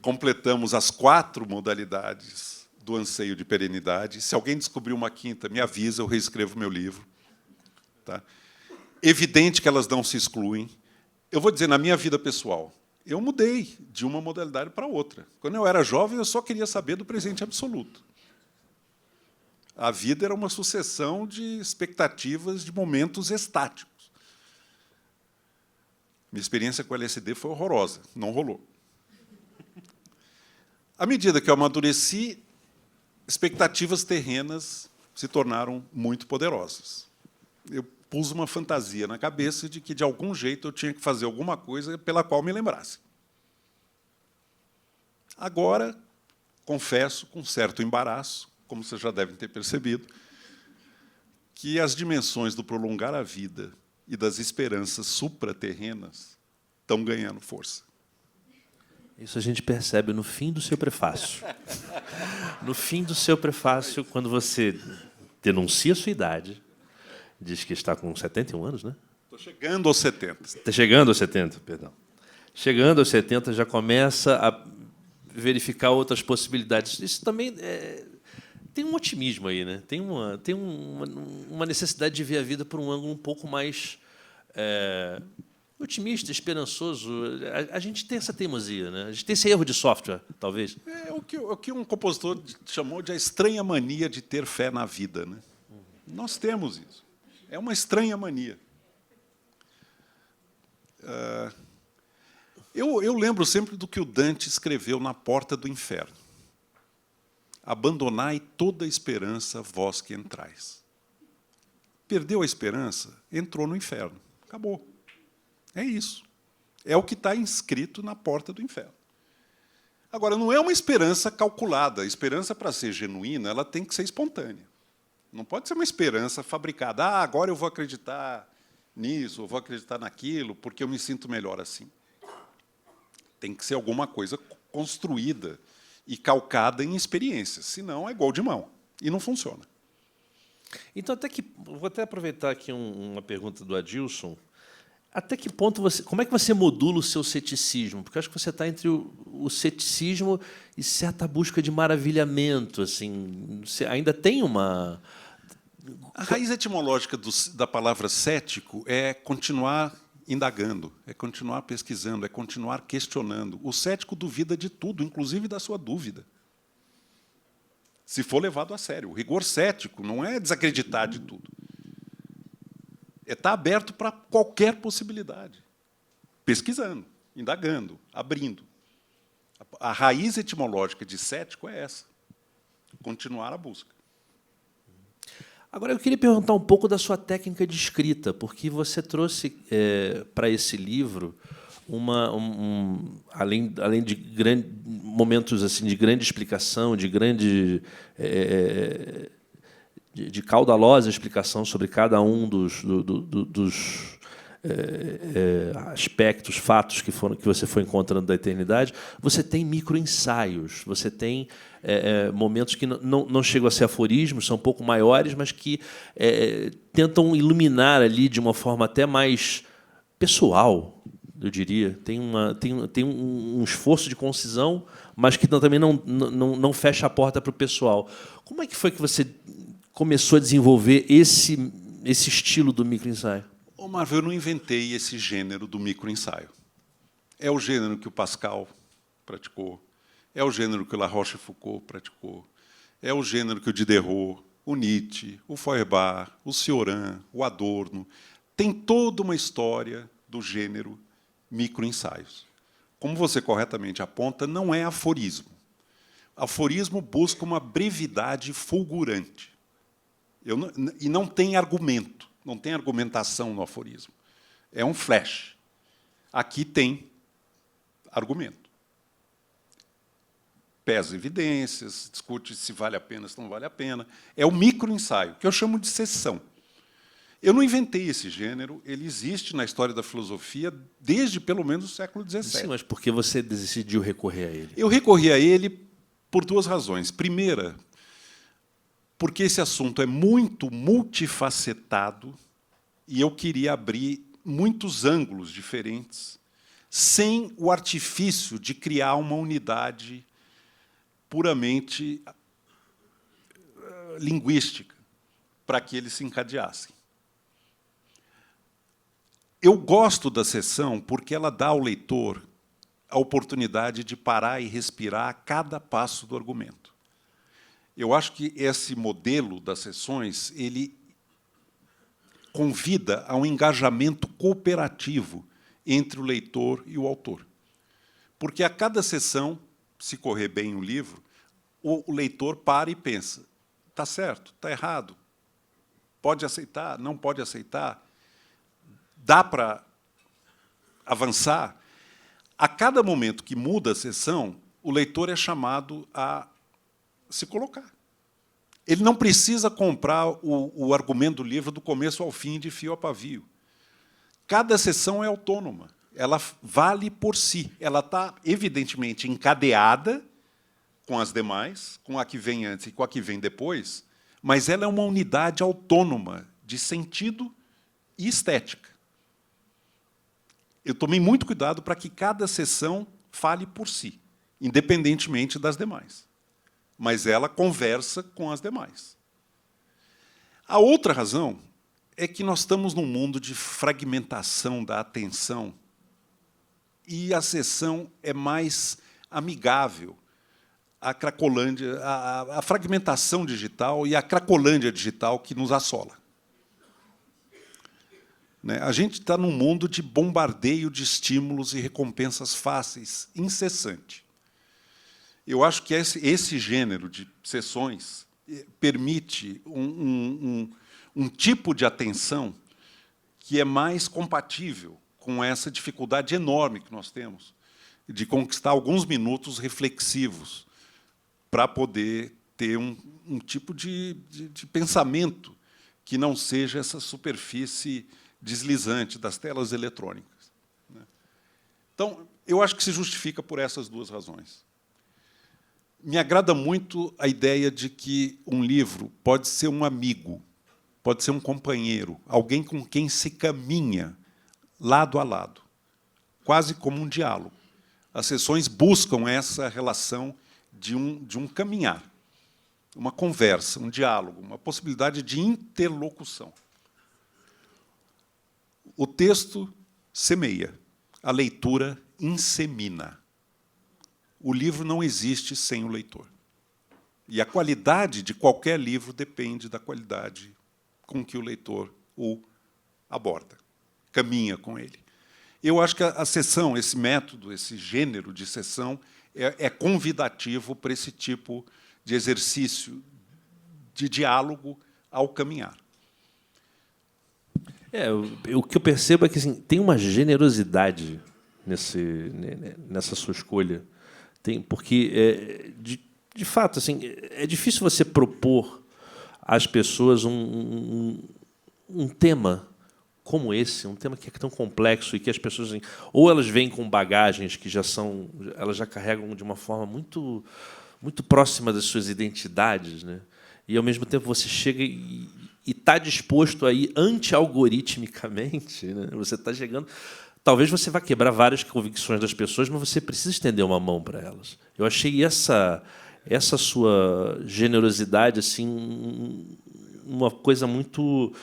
Completamos as 4 modalidades do anseio de perenidade. Se alguém descobrir uma quinta, me avisa, eu reescrevo meu livro. Tá? Evidente que elas não se excluem. Eu vou dizer, na minha vida pessoal, eu mudei de uma modalidade para outra. Quando eu era jovem, eu só queria saber do presente absoluto. A vida era uma sucessão de expectativas de momentos estáticos. Minha experiência com o LSD foi horrorosa, não rolou. À medida que eu amadureci, expectativas terrenas se tornaram muito poderosas. Eu pus uma fantasia na cabeça de que, de algum jeito, eu tinha que fazer alguma coisa pela qual me lembrasse. Agora, confesso, com certo embaraço, como vocês já devem ter percebido, que as dimensões do prolongar a vida e das esperanças supraterrenas estão ganhando força. Isso a gente percebe no fim do seu prefácio. No fim do seu prefácio, quando você denuncia a sua idade, diz que está com 71 anos, né? Estou chegando aos 70. Está chegando aos 70, perdão. Chegando aos 70, já começa a verificar outras possibilidades. Isso também tem um otimismo aí, né? Tem uma necessidade de ver a vida por um ângulo um pouco mais otimista, esperançoso. A gente tem essa teimosia, né? A gente tem esse erro de software, talvez. É o que um compositor chamou de a estranha mania de ter fé na vida, né? Nós temos isso. É uma estranha mania. Eu lembro sempre do que o Dante escreveu na Porta do Inferno. Abandonai toda a esperança, vós que entrais. Perdeu a esperança, entrou no inferno. Acabou. É isso. É o que está inscrito na Porta do Inferno. Agora, não é uma esperança calculada. A esperança, para ser genuína, ela tem que ser espontânea. Não pode ser uma esperança fabricada. Agora eu vou acreditar nisso, eu vou acreditar naquilo, porque eu me sinto melhor assim. Tem que ser alguma coisa construída e calcada em experiências, senão é gol de mão e não funciona. Então, vou até aproveitar aqui uma pergunta do Adilson. Até que ponto como é que você modula o seu ceticismo? Porque eu acho que você está entre o ceticismo e certa busca de maravilhamento, assim. Você ainda tem uma... A raiz etimológica da palavra cético é continuar indagando, é continuar pesquisando, é continuar questionando. O cético duvida de tudo, inclusive da sua dúvida. Se for levado a sério. O rigor cético não é desacreditar de tudo. É estar aberto para qualquer possibilidade. Pesquisando, indagando, abrindo. A raiz etimológica de cético é essa. Continuar a busca. Agora, eu queria perguntar um pouco da sua técnica de escrita, porque você trouxe para esse livro, além de momentos assim, de grande explicação, de caudalosa explicação sobre cada um dos aspectos, fatos que você foi encontrando da eternidade, você tem microensaios, você tem momentos que não chegam a ser aforismos, são um pouco maiores, mas que tentam iluminar ali de uma forma até mais pessoal, eu diria. Tem um esforço de concisão, mas que também não fecha a porta para o pessoal. Como é que foi que você começou a desenvolver esse estilo do microensaio? Ô, Marvel, eu não inventei esse gênero do microensaio. É o gênero que o Pascal praticou, é o gênero que o La Rochefoucauld praticou, é o gênero que o Diderot, o Nietzsche, o Feuerbach, o Cioran, o Adorno. Tem toda uma história do gênero microensaios. Como você corretamente aponta, não é aforismo. Aforismo busca uma brevidade fulgurante. E não tem argumento. Não tem argumentação no aforismo. É um flash. Aqui tem argumento. Pesa evidências, discute se vale a pena, se não vale a pena. É o microensaio, que eu chamo de sessão. Eu não inventei esse gênero, ele existe na história da filosofia desde, pelo menos, o século XVII. Sim, mas por que você decidiu recorrer a ele? Eu recorri a ele por duas razões. Primeira, porque esse assunto é muito multifacetado e eu queria abrir muitos ângulos diferentes, sem o artifício de criar uma unidade puramente linguística, para que eles se encadeassem. Eu gosto da sessão porque ela dá ao leitor a oportunidade de parar e respirar a cada passo do argumento. Eu acho que esse modelo das sessões ele convida a um engajamento cooperativo entre o leitor e o autor. Porque a cada sessão, se correr bem o livro, o leitor para e pensa, está certo, está errado, pode aceitar, não pode aceitar, dá para avançar. A cada momento que muda a sessão, o leitor é chamado a se colocar. Ele não precisa comprar o argumento do livro do começo ao fim, de fio a pavio. Cada sessão é autônoma. Ela vale por si. Ela está, evidentemente, encadeada com as demais, com a que vem antes e com a que vem depois, mas ela é uma unidade autônoma de sentido e estética. Eu tomei muito cuidado para que cada sessão fale por si, independentemente das demais. Mas ela conversa com as demais. A outra razão é que nós estamos num mundo de fragmentação da atenção e a sessão é mais amigável à Cracolândia, à fragmentação digital e à Cracolândia digital que nos assola. A gente está num mundo de bombardeio de estímulos e recompensas fáceis, incessante. Eu acho que esse gênero de sessões permite um tipo de atenção que é mais compatível com essa dificuldade enorme que nós temos de conquistar alguns minutos reflexivos para poder ter um tipo de pensamento que não seja essa superfície deslizante das telas eletrônicas. Então, eu acho que se justifica por essas duas razões. Me agrada muito a ideia de que um livro pode ser um amigo, pode ser um companheiro, alguém com quem se caminha lado a lado, quase como um diálogo. As sessões buscam essa relação de um caminhar, uma conversa, um diálogo, uma possibilidade de interlocução. O texto semeia, a leitura insemina. O livro não existe sem o leitor. E a qualidade de qualquer livro depende da qualidade com que o leitor o aborda, caminha com ele. Eu acho que a sessão, esse método, esse gênero de sessão, é convidativo para esse tipo de exercício de diálogo ao caminhar. O que eu percebo é que assim, tem uma generosidade nessa sua escolha. Porque, de fato, assim, é difícil você propor às pessoas um tema como esse, um tema que é tão complexo e que as pessoas, assim, ou elas vêm com bagagens que elas já carregam de uma forma muito, muito próxima das suas identidades, né? E, ao mesmo tempo, você chega e está disposto a ir anti-algoritmicamente, né? Você está chegando... Talvez você vá quebrar várias convicções das pessoas, mas você precisa estender uma mão para elas. Eu achei essa sua generosidade assim uma coisa muito...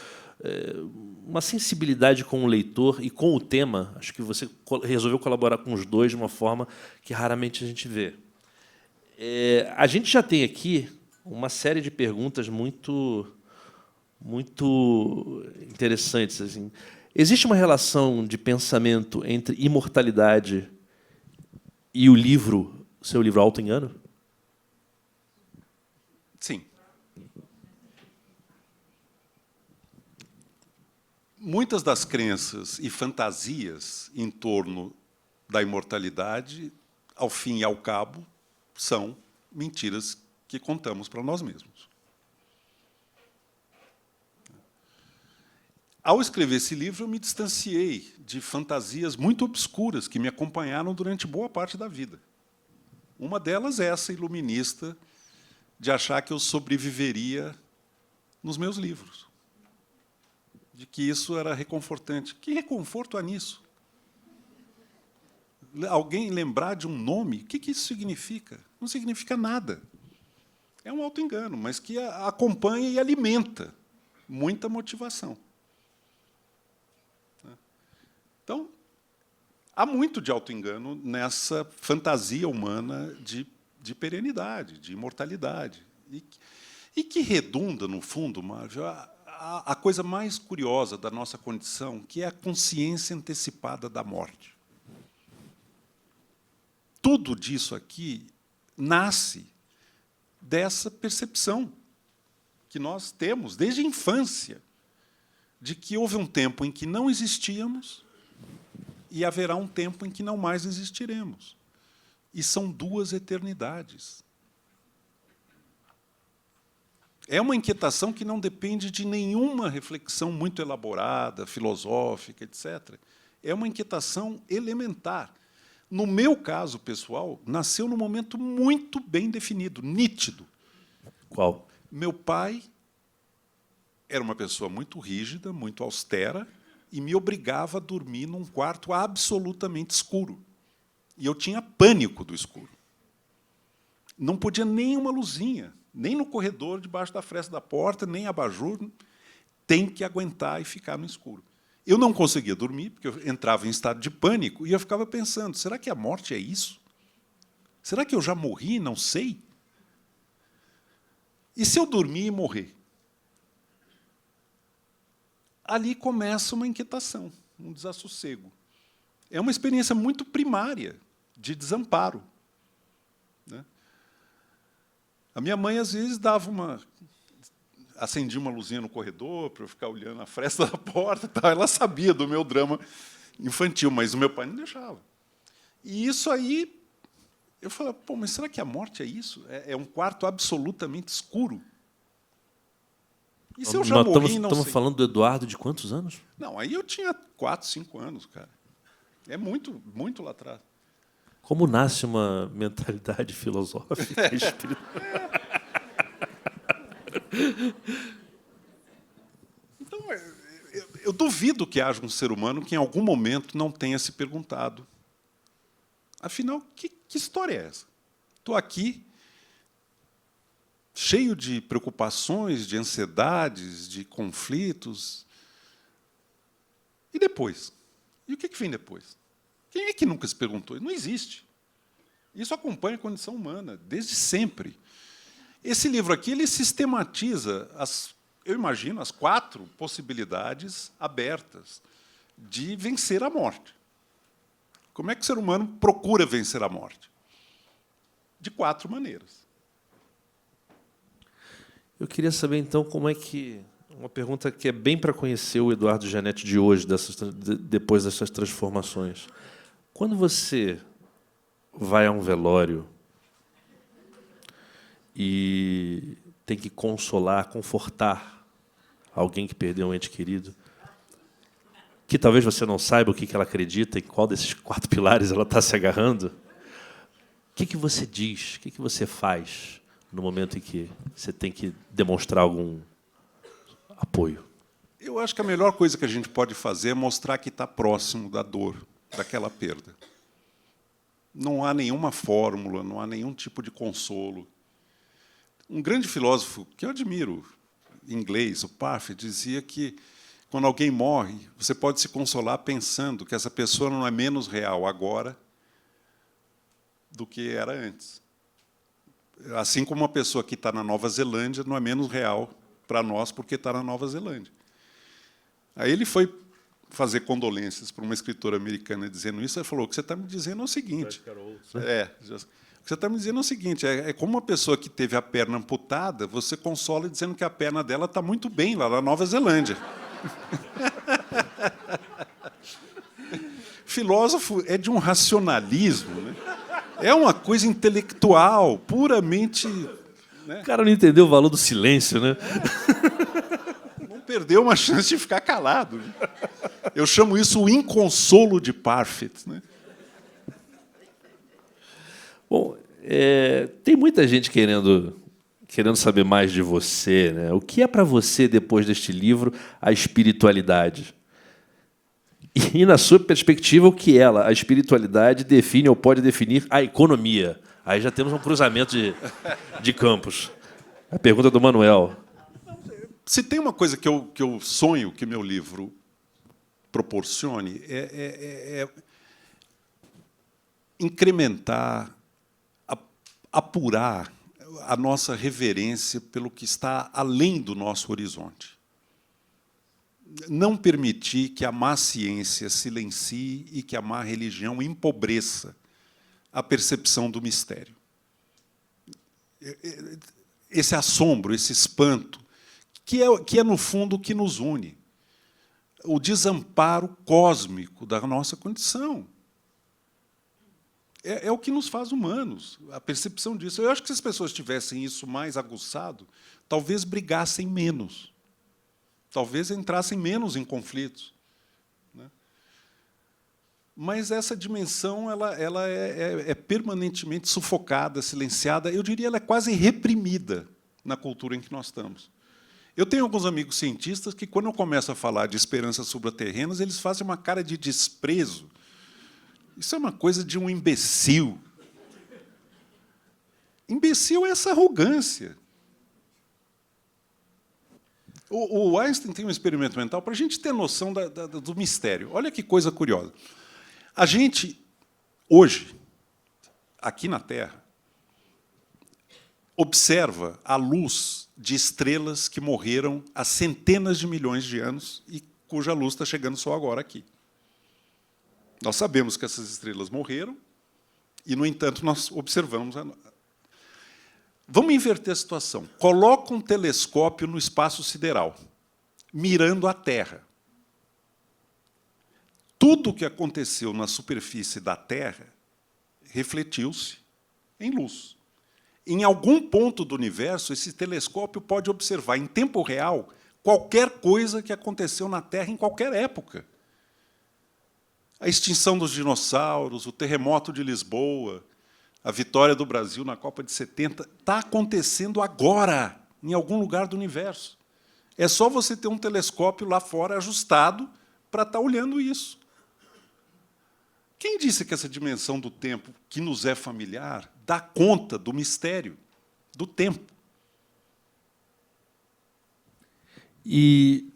uma sensibilidade com o leitor e com o tema. Acho que você resolveu colaborar com os dois de uma forma que raramente a gente vê. A gente já tem aqui uma série de perguntas muito interessantes. Assim. Existe uma relação de pensamento entre imortalidade e o seu livro Auto-Engano? Sim. Muitas das crenças e fantasias em torno da imortalidade, ao fim e ao cabo, são mentiras que contamos para nós mesmos. Ao escrever esse livro, eu me distanciei de fantasias muito obscuras que me acompanharam durante boa parte da vida. Uma delas é essa iluminista de achar que eu sobreviveria nos meus livros, de que isso era reconfortante. Que reconforto há nisso? Alguém lembrar de um nome, o que isso significa? Não significa nada. É um auto-engano, mas que acompanha e alimenta muita motivação. Então, há muito de auto-engano nessa fantasia humana de perenidade, de imortalidade, e que redunda, no fundo, Marvel, a coisa mais curiosa da nossa condição, que é a consciência antecipada da morte. Tudo disso aqui nasce dessa percepção que nós temos desde a infância, de que houve um tempo em que não existíamos e haverá um tempo em que não mais existiremos. E são duas eternidades. É uma inquietação que não depende de nenhuma reflexão muito elaborada, filosófica, etc. É uma inquietação elementar. No meu caso pessoal, nasceu num momento muito bem definido, nítido. Qual? Meu pai era uma pessoa muito rígida, muito austera, e me obrigava a dormir num quarto absolutamente escuro. E eu tinha pânico do escuro. Não podia nem uma luzinha, nem no corredor, debaixo da fresta da porta, nem abajur. Tem que aguentar e ficar no escuro. Eu não conseguia dormir, porque eu entrava em estado de pânico, e eu ficava pensando, será que a morte é isso? Será que eu já morri e não sei? E se eu dormir e morrer? Ali começa uma inquietação, um desassossego. É uma experiência muito primária de desamparo. Né? A minha mãe, às vezes, acendia uma luzinha no corredor para eu ficar olhando a fresta da porta. Tal. Ela sabia do meu drama infantil, mas o meu pai não deixava. E isso aí, eu falei, pô, mas será que a morte é isso? É um quarto absolutamente escuro? E se eu já morri e não sei? Estamos falando do Eduardo de quantos anos? Não, aí eu tinha 4, 5 anos, cara. É muito, muito lá atrás. Como nasce uma mentalidade filosófica espiritual? Então, eu duvido que haja um ser humano que, em algum momento, não tenha se perguntado. Afinal, que história é essa? Estou aqui, cheio de preocupações, de ansiedades, de conflitos. E depois? E o que vem depois? Quem é que nunca se perguntou? Não existe. Isso acompanha a condição humana, desde sempre. Esse livro aqui ele sistematiza, eu imagino, as 4 possibilidades abertas de vencer a morte. Como é que o ser humano procura vencer a morte? De 4 maneiras. Eu queria saber, então, como é que... Uma pergunta que é bem para conhecer o Eduardo Janete de hoje, depois dessas transformações. Quando você vai a um velório e tem que consolar, confortar alguém que perdeu um ente querido, que talvez você não saiba o que ela acredita, em qual desses 4 pilares ela está se agarrando, o que você diz, o que você faz no momento em que você tem que demonstrar algum apoio? Eu acho que a melhor coisa que a gente pode fazer é mostrar que está próximo da dor, daquela perda. Não há nenhuma fórmula, não há nenhum tipo de consolo. Um grande filósofo, que eu admiro, inglês, o Parfit, dizia que, quando alguém morre, você pode se consolar pensando que essa pessoa não é menos real agora do que era antes. Assim como uma pessoa que está na Nova Zelândia não é menos real para nós porque está na Nova Zelândia. Aí ele foi fazer condolências para uma escritora americana dizendo isso, ele falou, o que você está me dizendo é o seguinte... o que você está me dizendo é o seguinte, é como uma pessoa que teve a perna amputada, você consola dizendo que a perna dela está muito bem lá na Nova Zelândia. Filósofo é de um racionalismo, né? É uma coisa intelectual, puramente... Né? O cara não entendeu o valor do silêncio, né? Não perdeu uma chance de ficar calado. Eu chamo isso o inconsolo de Parfit. Né? Bom, tem muita gente querendo saber mais de você, né? O que é para você, depois deste livro, a espiritualidade? E, na sua perspectiva, o que a espiritualidade, define ou pode definir a economia? Aí já temos um cruzamento de campos. A pergunta do Manuel. Se tem uma coisa que eu sonho que meu livro proporcione, é incrementar, apurar a nossa reverência pelo que está além do nosso horizonte. Não permitir que a má ciência silencie e que a má religião empobreça a percepção do mistério. Esse assombro, esse espanto, que é, no fundo, o que nos une. O desamparo cósmico da nossa condição. É o que nos faz humanos, a percepção disso. Eu acho que se as pessoas tivessem isso mais aguçado, talvez brigassem menos, talvez entrassem menos em conflitos. Mas essa dimensão ela é permanentemente sufocada, silenciada. Eu diria ela é quase reprimida na cultura em que nós estamos. Eu tenho alguns amigos cientistas que, quando eu começo a falar de esperanças supraterrenas, eles fazem uma cara de desprezo. Isso é uma coisa de um imbecil. Imbecil é essa arrogância. O Einstein tem um experimento mental para a gente ter noção do mistério. Olha que coisa curiosa. A gente, hoje, aqui na Terra, observa a luz de estrelas que morreram há centenas de milhões de anos e cuja luz está chegando só agora aqui. Nós sabemos que essas estrelas morreram e, no entanto, nós observamos. Vamos inverter a situação. Coloca um telescópio no espaço sideral, mirando a Terra. Tudo o que aconteceu na superfície da Terra refletiu-se em luz. Em algum ponto do universo, esse telescópio pode observar, em tempo real, qualquer coisa que aconteceu na Terra em qualquer época. A extinção dos dinossauros, o terremoto de Lisboa, a vitória do Brasil na Copa de 70, está acontecendo agora, em algum lugar do universo. É só você ter um telescópio lá fora ajustado para estar olhando isso. Quem disse que essa dimensão do tempo, que nos é familiar, dá conta do mistério do tempo? E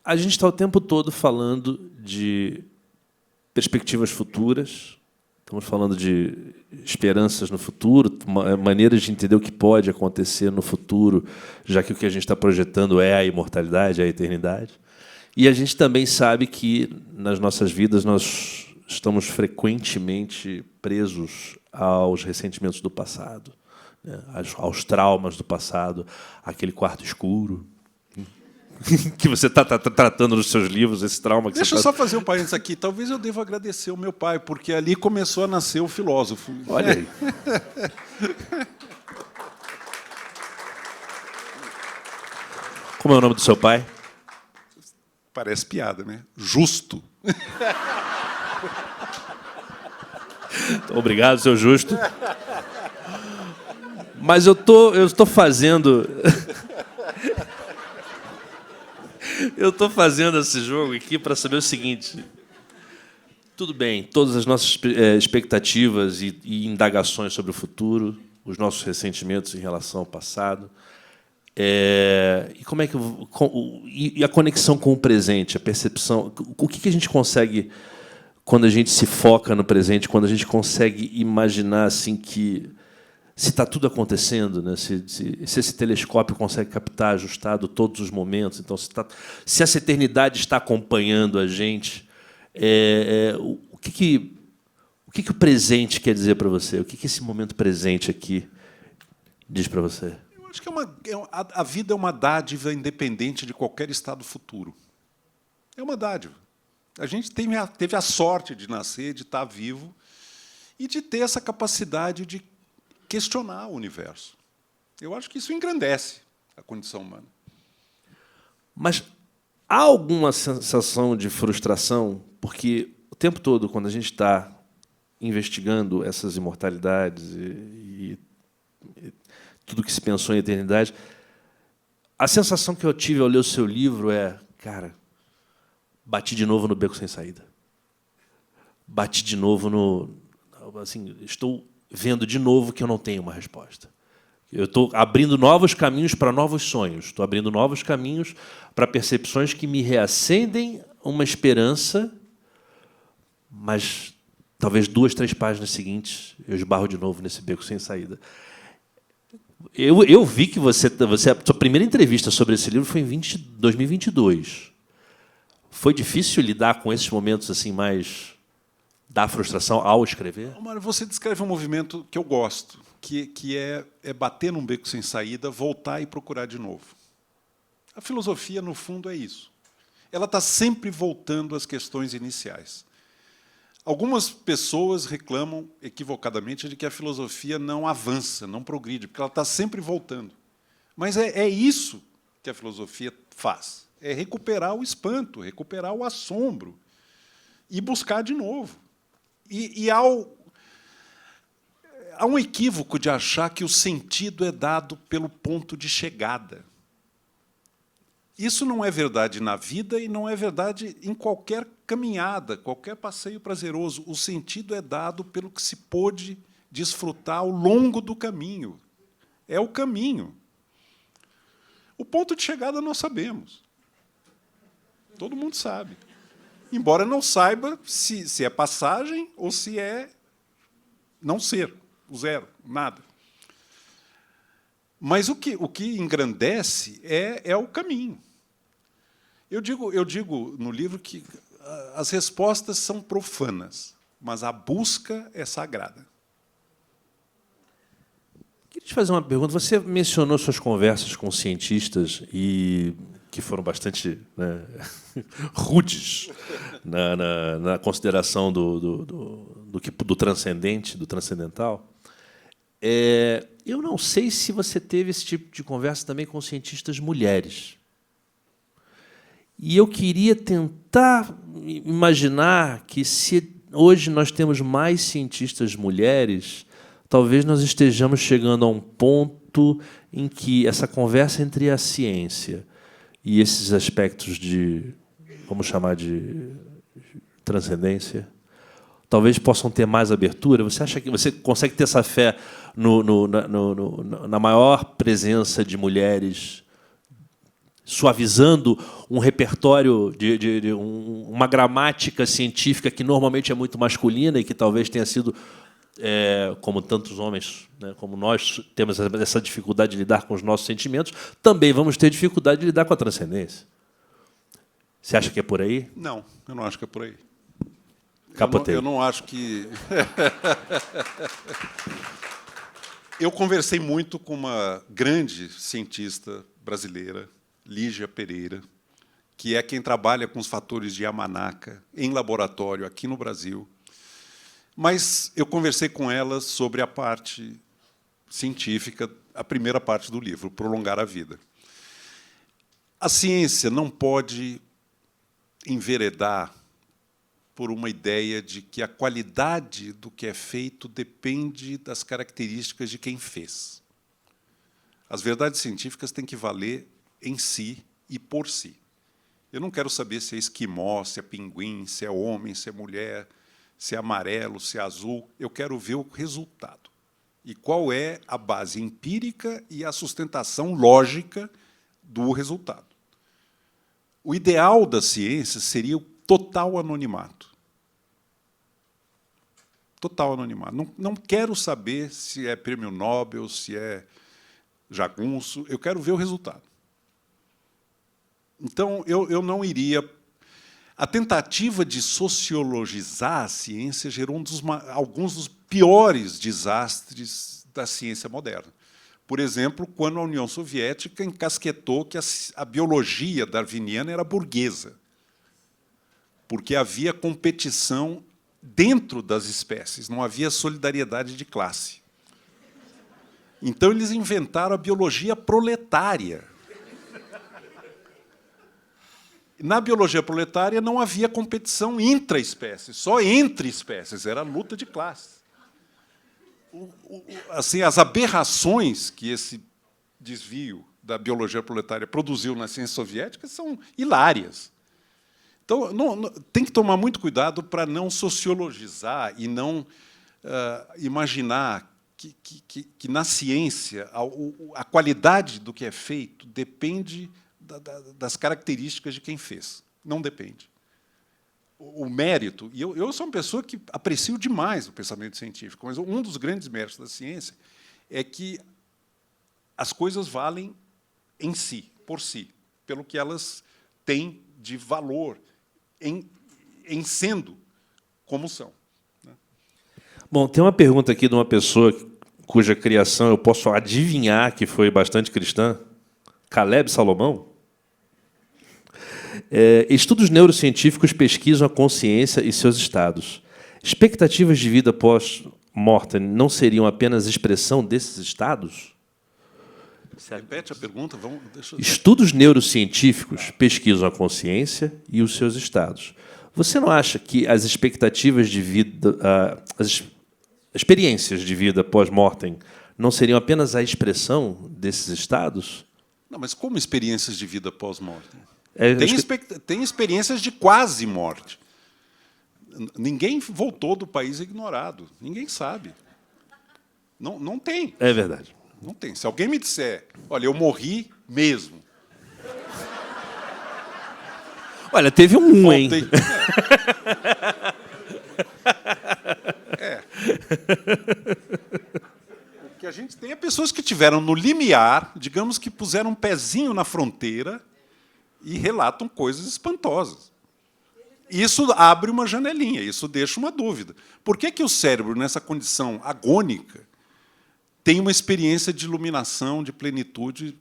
a gente está o tempo todo falando de perspectivas futuras, estamos falando de esperanças no futuro, maneiras de entender o que pode acontecer no futuro, já que o que a gente está projetando é a imortalidade, a eternidade. E a gente também sabe que, nas nossas vidas, nós estamos frequentemente presos aos ressentimentos do passado, né? Aos traumas do passado, aquele quarto escuro que você está tratando nos seus livros, esse trauma que Deixa você eu só fazer um parênteses aqui. Talvez eu deva agradecer ao meu pai, porque ali começou a nascer o filósofo. Olha aí. Como é o nome do seu pai? Parece piada, né? Justo. Obrigado, seu Justo. Mas eu estou fazendo... Eu estou fazendo esse jogo aqui para saber o seguinte. Tudo bem, todas as nossas expectativas e indagações sobre o futuro, os nossos ressentimentos em relação ao passado, e como é que e a conexão com o presente, a percepção, o que a gente consegue quando a gente se foca no presente, quando a gente consegue imaginar assim que se está tudo acontecendo, né? Se esse telescópio consegue captar ajustado todos os momentos, então se essa eternidade está acompanhando a gente, o que o presente quer dizer para você? O que esse momento presente aqui diz para você? Eu acho que a vida é uma dádiva independente de qualquer estado futuro. É uma dádiva. A gente teve a sorte de nascer, de estar vivo e de ter essa capacidade de questionar o universo. Eu acho que isso engrandece a condição humana. Mas há alguma sensação de frustração? Porque o tempo todo, quando a gente está investigando essas imortalidades e tudo que se pensou em eternidade, a sensação que eu tive ao ler o seu livro é, cara, bati de novo no beco sem saída. Bati de novo no... Assim, estou vendo de novo que eu não tenho uma resposta. Eu estou abrindo novos caminhos para novos sonhos. Estou abrindo novos caminhos para percepções que me reacendem uma esperança, mas talvez 2, 3 páginas seguintes eu esbarro de novo nesse beco sem saída. Eu vi que a sua primeira entrevista sobre esse livro foi em 2022. Foi difícil lidar com esses momentos assim mais da frustração ao escrever? Mário, você descreve um movimento que eu gosto, que é bater num beco sem saída, voltar e procurar de novo. A filosofia, no fundo, é isso. Ela está sempre voltando às questões iniciais. Algumas pessoas reclamam equivocadamente de que a filosofia não avança, não progride, porque ela está sempre voltando. Mas é isso que a filosofia faz. É recuperar o espanto, recuperar o assombro e buscar de novo. E há um equívoco de achar que o sentido é dado pelo ponto de chegada. Isso não é verdade na vida e não é verdade em qualquer caminhada, qualquer passeio prazeroso. O sentido é dado pelo que se pôde desfrutar ao longo do caminho. É o caminho. O ponto de chegada nós sabemos. Todo mundo sabe. Embora não saiba se é passagem ou se é não ser, o zero, nada. Mas o que engrandece é o caminho. Eu digo no livro que as respostas são profanas, mas a busca é sagrada. Queria te fazer uma pergunta. Você mencionou suas conversas com cientistas e que foram bastante, né, rudes na consideração do transcendente, do transcendental. Eu não sei se você teve esse tipo de conversa também com cientistas mulheres. E eu queria tentar imaginar que, se hoje nós temos mais cientistas mulheres, talvez nós estejamos chegando a um ponto em que essa conversa entre a ciência e esses aspectos de, vamos chamar de transcendência, talvez possam ter mais abertura. Você acha que você consegue ter essa fé na maior presença de mulheres, suavizando um repertório uma gramática científica que normalmente é muito masculina e que talvez tenha sido, como tantos homens, né, como nós temos essa dificuldade de lidar com os nossos sentimentos, também vamos ter dificuldade de lidar com a transcendência. Você acha que é por aí? Não, eu não acho que é por aí. Capotei. Eu não acho que... Eu conversei muito com uma grande cientista brasileira, Lígia Pereira, que é quem trabalha com os fatores de Yamanaka em laboratório aqui no Brasil. Mas eu conversei com ela sobre a parte científica, a primeira parte do livro, Prolongar a Vida. A ciência não pode enveredar por uma ideia de que a qualidade do que é feito depende das características de quem fez. As verdades científicas têm que valer em si e por si. Eu não quero saber se é esquimó, se é pinguim, se é homem, se é mulher, se é amarelo, se é azul. Eu quero ver o resultado. E qual é a base empírica e a sustentação lógica do resultado. O ideal da ciência seria o total anonimato. Total anonimato. Não quero saber se é prêmio Nobel, se é jagunço. Eu quero ver o resultado. Então, eu não iria... A tentativa de sociologizar a ciência gerou alguns dos piores desastres da ciência moderna. Por exemplo, quando a União Soviética encasquetou que a biologia darwiniana era burguesa, porque havia competição dentro das espécies, não havia solidariedade de classe. Então, eles inventaram a biologia proletária. Na biologia proletária não havia competição intra-espécies, só entre espécies, era luta de classe. Assim, as aberrações que esse desvio da biologia proletária produziu na ciência soviética são hilárias. Então, tem que tomar muito cuidado para não sociologizar e não imaginar que na ciência a qualidade do que é feito depende das características de quem fez. Não depende. O mérito... E eu sou uma pessoa que aprecio demais o pensamento científico, mas um dos grandes méritos da ciência é que as coisas valem em si, por si, pelo que elas têm de valor em sendo como são. Bom, tem uma pergunta aqui de uma pessoa cuja criação eu posso adivinhar que foi bastante cristã, Caleb Salomão. Estudos neurocientíficos pesquisam a consciência e seus estados. expectativas de vida pós-mortem não seriam apenas expressão desses estados? Repete a pergunta. Estudos neurocientíficos pesquisam a consciência e os seus estados. Você não acha que as expectativas de vida, as experiências de vida pós-mortem não seriam apenas a expressão desses estados? Não, mas como experiências de vida pós-morte? Tem experiências de quase morte. Ninguém voltou do país ignorado. Ninguém sabe. Não tem. É verdade. Não tem. Se alguém me disser, olha, eu morri mesmo. Olha, teve um, hein? O que a gente tem é pessoas que tiveram no limiar, digamos que puseram um pezinho na fronteira e relatam coisas espantosas. Isso abre uma janelinha, isso deixa uma dúvida. Por que o cérebro, nessa condição agônica, tem uma experiência de iluminação, de plenitude,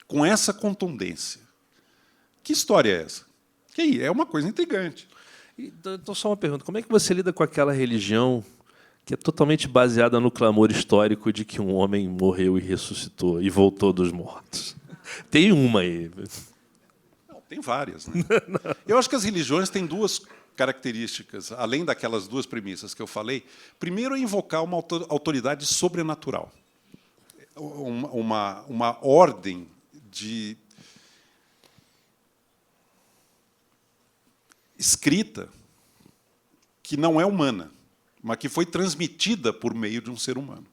com essa contundência? Que história é essa? Que é uma coisa intrigante. Então, só uma pergunta. Como é que você lida com aquela religião que é totalmente baseada no clamor histórico de que um homem morreu e ressuscitou e voltou dos mortos? Tem uma aí. Não, tem várias, né? Eu acho que as religiões têm duas características, além daquelas duas premissas que eu falei. Primeiro é invocar uma autoridade sobrenatural. Uma ordem de escrita que não é humana, mas que foi transmitida por meio de um ser humano,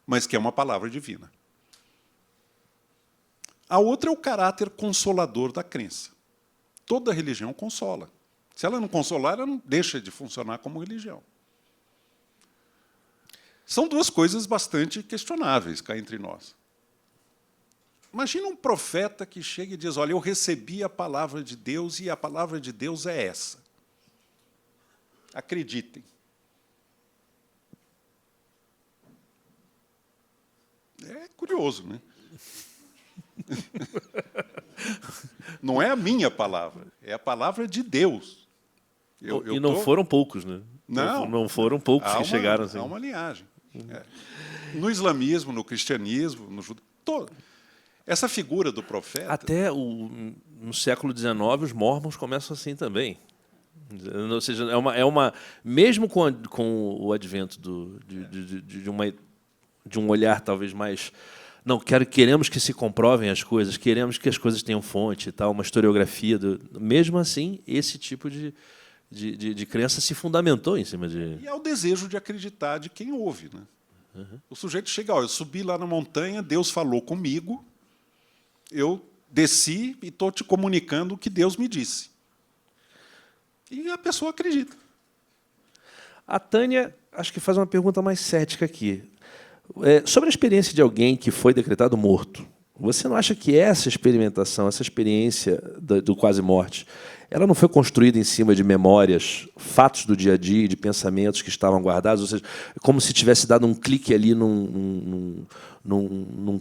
mas que é uma palavra divina. A outra é o caráter consolador da crença. Toda religião consola. Se ela não consolar, ela não deixa de funcionar como religião. São duas coisas bastante questionáveis cá entre nós. Imagina um profeta que chega e diz, olha, eu recebi a palavra de Deus e a palavra de Deus é essa. Acreditem. É curioso, né? Não é a minha palavra, é a palavra de Deus. E não foram poucos, né? Não foram poucos que chegaram assim. Há uma linhagem. No islamismo, no cristianismo, no judaísmo, essa figura do profeta... Até no século XIX, os mormons começam assim também. Ou seja, mesmo com o advento de um olhar talvez mais... Não, queremos que se comprovem as coisas, queremos que as coisas tenham fonte, e tal, uma historiografia. Mesmo assim, esse tipo de crença se fundamentou em cima de... E é o desejo de acreditar de quem ouve, né? Uhum. O sujeito chega, eu subi lá na montanha, Deus falou comigo, eu desci e estou te comunicando o que Deus me disse. E a pessoa acredita. A Tânia, acho que faz uma pergunta mais cética aqui. Sobre a experiência de alguém que foi decretado morto, você não acha que essa experimentação, essa experiência do quase-morte, ela não foi construída em cima de memórias, fatos do dia a dia, de pensamentos que estavam guardados? Ou seja, como se tivesse dado um clique ali num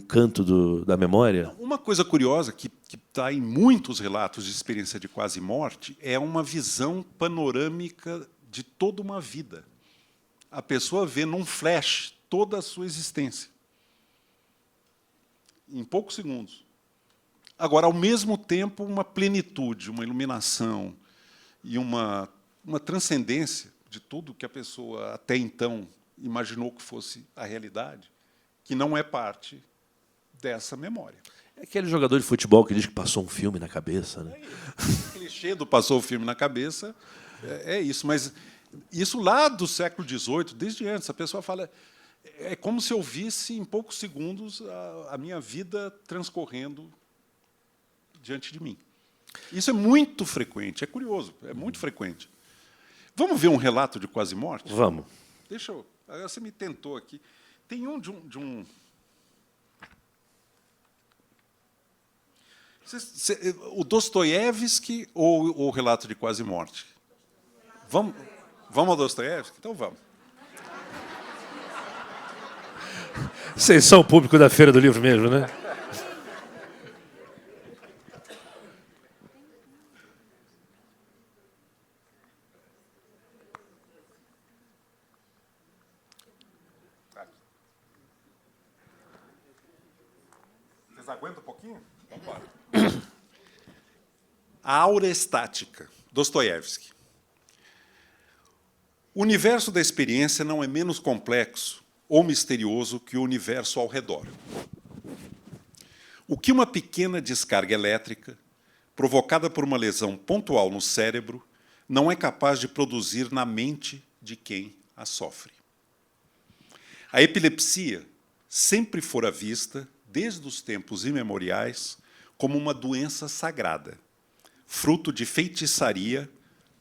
canto da memória? Uma coisa curiosa que está em muitos relatos de experiência de quase-morte é uma visão panorâmica de toda uma vida. A pessoa vê num flash toda a sua existência, em poucos segundos. Agora, ao mesmo tempo, uma plenitude, uma iluminação e uma transcendência de tudo que a pessoa até então imaginou que fosse a realidade, que não é parte dessa memória. É aquele jogador de futebol que diz que passou um filme na cabeça, né? O clichê do passou o filme na cabeça é isso, mas isso lá do século XVIII, desde antes, a pessoa fala... É como se eu visse, em poucos segundos, a minha vida transcorrendo diante de mim. Isso é muito frequente, é curioso, é muito frequente. Vamos ver um relato de quase-morte? Vamos. Deixa eu... Você me tentou aqui. Tem um de um... O Dostoiévski ou o relato de quase-morte? Vamos ao Dostoiévski? Então vamos. Vocês são o público da Feira do Livro mesmo, né? Vocês aguentam um pouquinho? Vamos embora. A aura estática, Dostoiévski. O universo da experiência não é menos complexo ou misterioso que o universo ao redor. O que uma pequena descarga elétrica, provocada por uma lesão pontual no cérebro, não é capaz de produzir na mente de quem a sofre. A epilepsia sempre fora vista, desde os tempos imemoriais, como uma doença sagrada, fruto de feitiçaria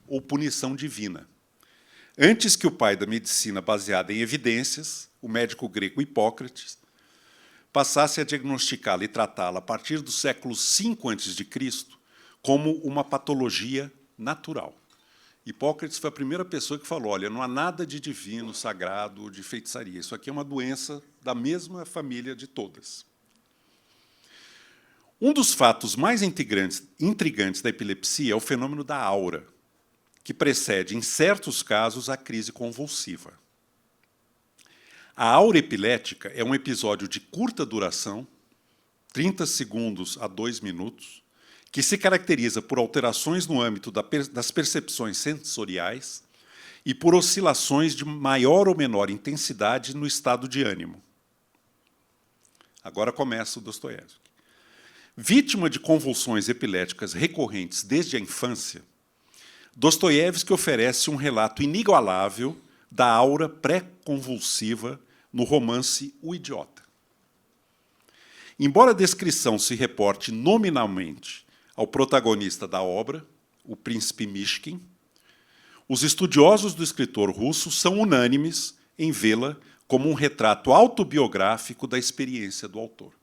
ou punição divina. Antes que o pai da medicina baseada em evidências, o médico grego Hipócrates, passasse a diagnosticá-la e tratá-la a partir do século V a.C. como uma patologia natural. Hipócrates foi a primeira pessoa que falou, olha, não há nada de divino, sagrado, de feitiçaria. Isso aqui é uma doença da mesma família de todas. Um dos fatos mais intrigantes da epilepsia é o fenômeno da aura, que precede, em certos casos, a crise convulsiva. A aura epilética é um episódio de curta duração, 30 segundos a 2 minutos, que se caracteriza por alterações no âmbito das percepções sensoriais e por oscilações de maior ou menor intensidade no estado de ânimo. Agora começa o Dostoiévski. Vítima de convulsões epiléticas recorrentes desde a infância, Dostoiévski oferece um relato inigualável da aura pré-convulsiva no romance O Idiota. Embora a descrição se reporte nominalmente ao protagonista da obra, o príncipe Mishkin, os estudiosos do escritor russo são unânimes em vê-la como um retrato autobiográfico da experiência do autor.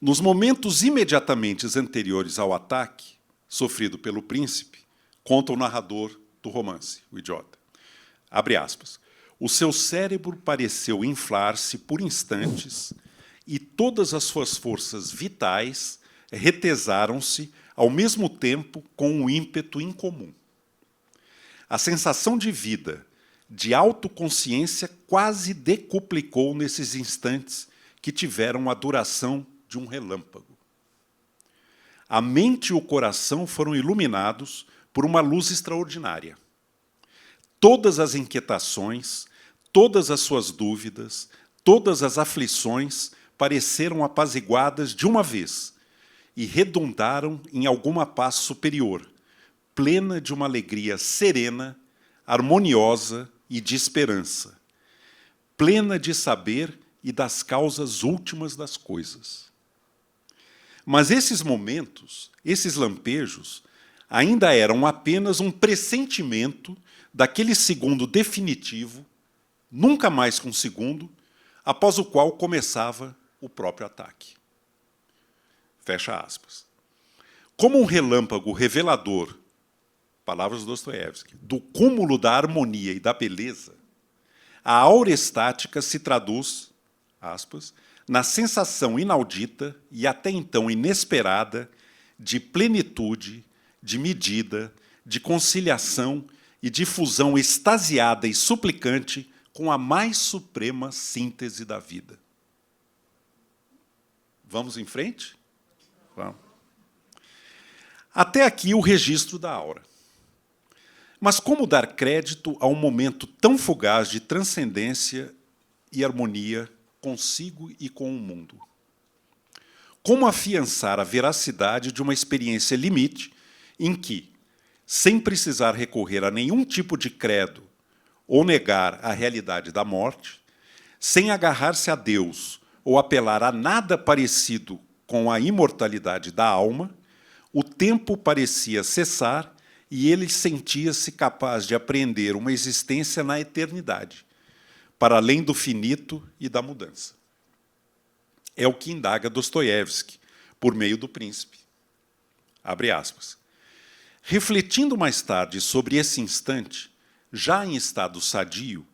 Nos momentos imediatamente anteriores ao ataque sofrido pelo príncipe, conta o narrador do romance, O Idiota. Abre aspas. O seu cérebro pareceu inflar-se por instantes e todas as suas forças vitais retesaram-se ao mesmo tempo com um ímpeto incomum. A sensação de vida, de autoconsciência, quase decuplicou nesses instantes que tiveram a duração de um relâmpago. A mente e o coração foram iluminados por uma luz extraordinária. Todas as inquietações, todas as suas dúvidas, todas as aflições pareceram apaziguadas de uma vez e redundaram em alguma paz superior, plena de uma alegria serena, harmoniosa e de esperança, plena de saber e das causas últimas das coisas. Mas esses momentos, esses lampejos, ainda eram apenas um pressentimento daquele segundo definitivo, nunca mais com segundo, após o qual começava o próprio ataque. Fecha aspas. Como um relâmpago revelador, palavras de Dostoiévski, do cúmulo da harmonia e da beleza, a aura estática se traduz, aspas, na sensação inaudita e até então inesperada de plenitude, de medida, de conciliação e de fusão extasiada e suplicante com a mais suprema síntese da vida. Vamos em frente? Vamos. Até aqui o registro da aura. Mas como dar crédito a um momento tão fugaz de transcendência e harmonia consigo e com o mundo? Como afiançar a veracidade de uma experiência limite em que, sem precisar recorrer a nenhum tipo de credo ou negar a realidade da morte, sem agarrar-se a Deus ou apelar a nada parecido com a imortalidade da alma, o tempo parecia cessar e ele sentia-se capaz de apreender uma existência na eternidade, para além do finito e da mudança. É o que indaga Dostoiévski, por meio do príncipe. Abre aspas. Refletindo mais tarde sobre esse instante, já em estado sadio,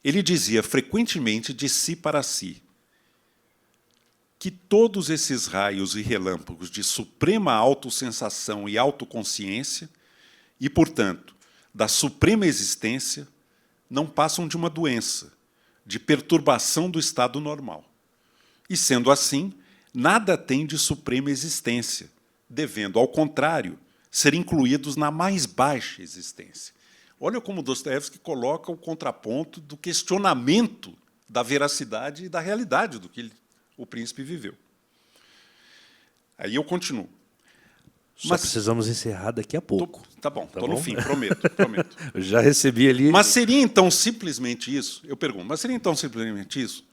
ele dizia frequentemente de si para si que todos esses raios e relâmpagos de suprema autossensação e autoconsciência, e, portanto, da suprema existência, não passam de uma doença, de perturbação do estado normal. e, sendo assim, nada tem de suprema existência, devendo, ao contrário, ser incluídos na mais baixa existência. Olha como Dostoiévski coloca o contraponto do questionamento da veracidade e da realidade do que o príncipe viveu. Aí eu continuo. Só precisamos encerrar daqui a pouco. Tá bom, Tá estou no bom? fim, prometo, prometo. Eu já recebi ali... Mas seria então simplesmente isso? Eu pergunto, mas seria então simplesmente isso?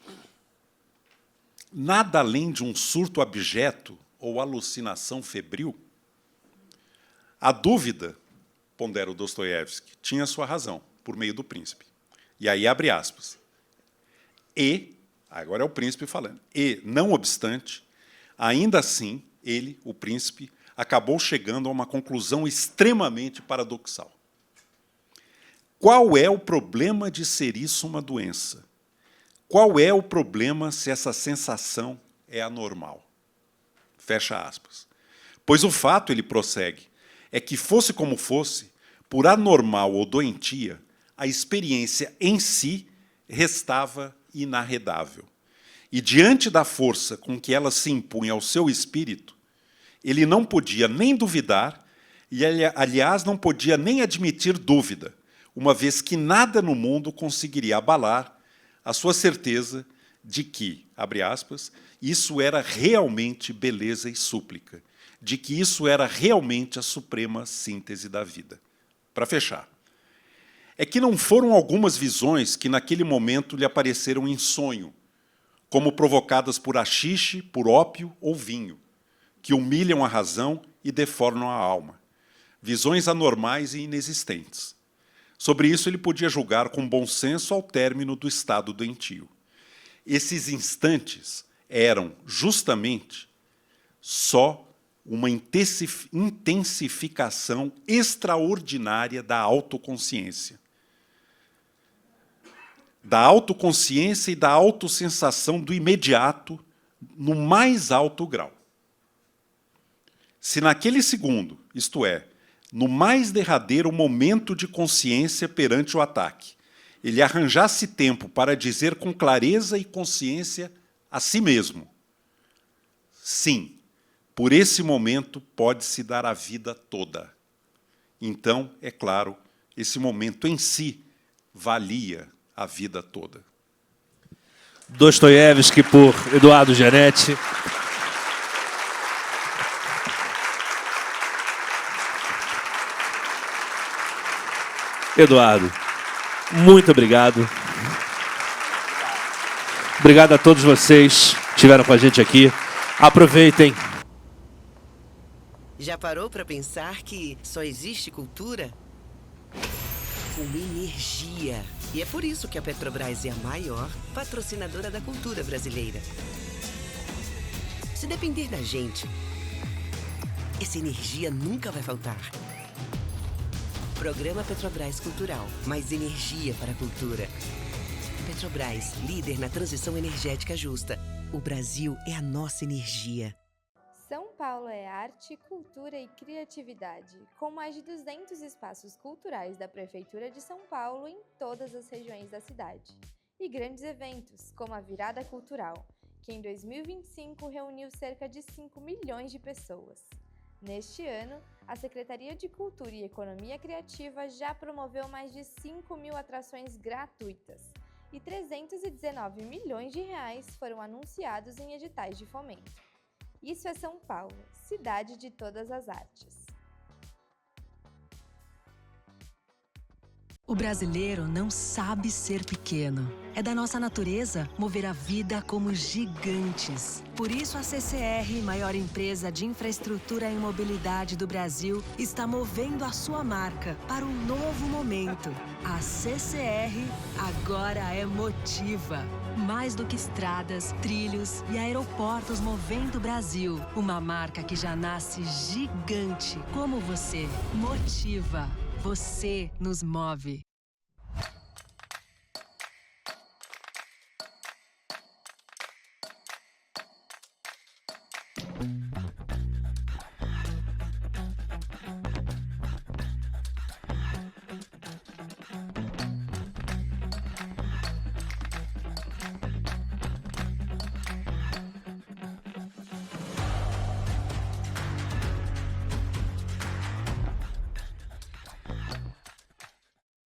Nada além de um surto abjeto ou alucinação febril? A dúvida, pondera o Dostoiévski, tinha sua razão, por meio do príncipe. E aí abre aspas. E, agora é o príncipe falando, e, não obstante, ainda assim, ele, o príncipe, acabou chegando a uma conclusão extremamente paradoxal. Qual é o problema de ser isso uma doença? Qual é o problema se essa sensação é anormal? Fecha aspas. Pois o fato, ele prossegue, é que, fosse como fosse, por anormal ou doentia, a experiência em si restava inarredável. E, diante da força com que ela se impunha ao seu espírito, ele não podia nem duvidar e, aliás, não podia nem admitir dúvida, uma vez que nada no mundo conseguiria abalar a sua certeza de que, abre aspas, isso era realmente beleza e súplica, de que isso era realmente a suprema síntese da vida. Para fechar, é que não foram algumas visões que naquele momento lhe apareceram em sonho, como provocadas por haxixe, por ópio ou vinho, que humilham a razão e deformam a alma. Visões anormais e inexistentes. Sobre isso ele podia julgar com bom senso ao término do estado doentio. Esses instantes eram, justamente, só uma intensificação extraordinária da autoconsciência. Da autoconsciência e da autossensação do imediato no mais alto grau. Se naquele segundo, isto é, no mais derradeiro momento de consciência perante o ataque, ele arranjasse tempo para dizer com clareza e consciência a si mesmo: sim, por esse momento pode-se dar a vida toda. Então, é claro, esse momento em si valia a vida toda. Dostoiévski por Eduardo Genetti. Eduardo, muito obrigado. Obrigado a todos vocês que estiveram com a gente aqui. Aproveitem. Já parou para pensar que só existe cultura com energia? E é por isso que a Petrobras é a maior patrocinadora da cultura brasileira. Se depender da gente, essa energia nunca vai faltar. Programa Petrobras Cultural. Mais energia para a cultura. Petrobras, líder na transição energética justa. O Brasil é a nossa energia. São Paulo é arte, cultura e criatividade, com mais de 200 espaços culturais da Prefeitura de São Paulo em todas as regiões da cidade. E grandes eventos, como a Virada Cultural, que em 2025 reuniu cerca de 5 milhões de pessoas. Neste ano, a Secretaria de Cultura e Economia Criativa já promoveu mais de 5 mil atrações gratuitas e 319 milhões de reais foram anunciados em editais de fomento. Isso é São Paulo, cidade de todas as artes. O brasileiro não sabe ser pequeno. É da nossa natureza mover a vida como gigantes. Por isso a CCR, maior empresa de infraestrutura e mobilidade do Brasil, está movendo a sua marca para um novo momento. A CCR agora é Motiva. Mais do que estradas, trilhos e aeroportos movendo o Brasil. Uma marca que já nasce gigante, como você. Motiva. Você nos move.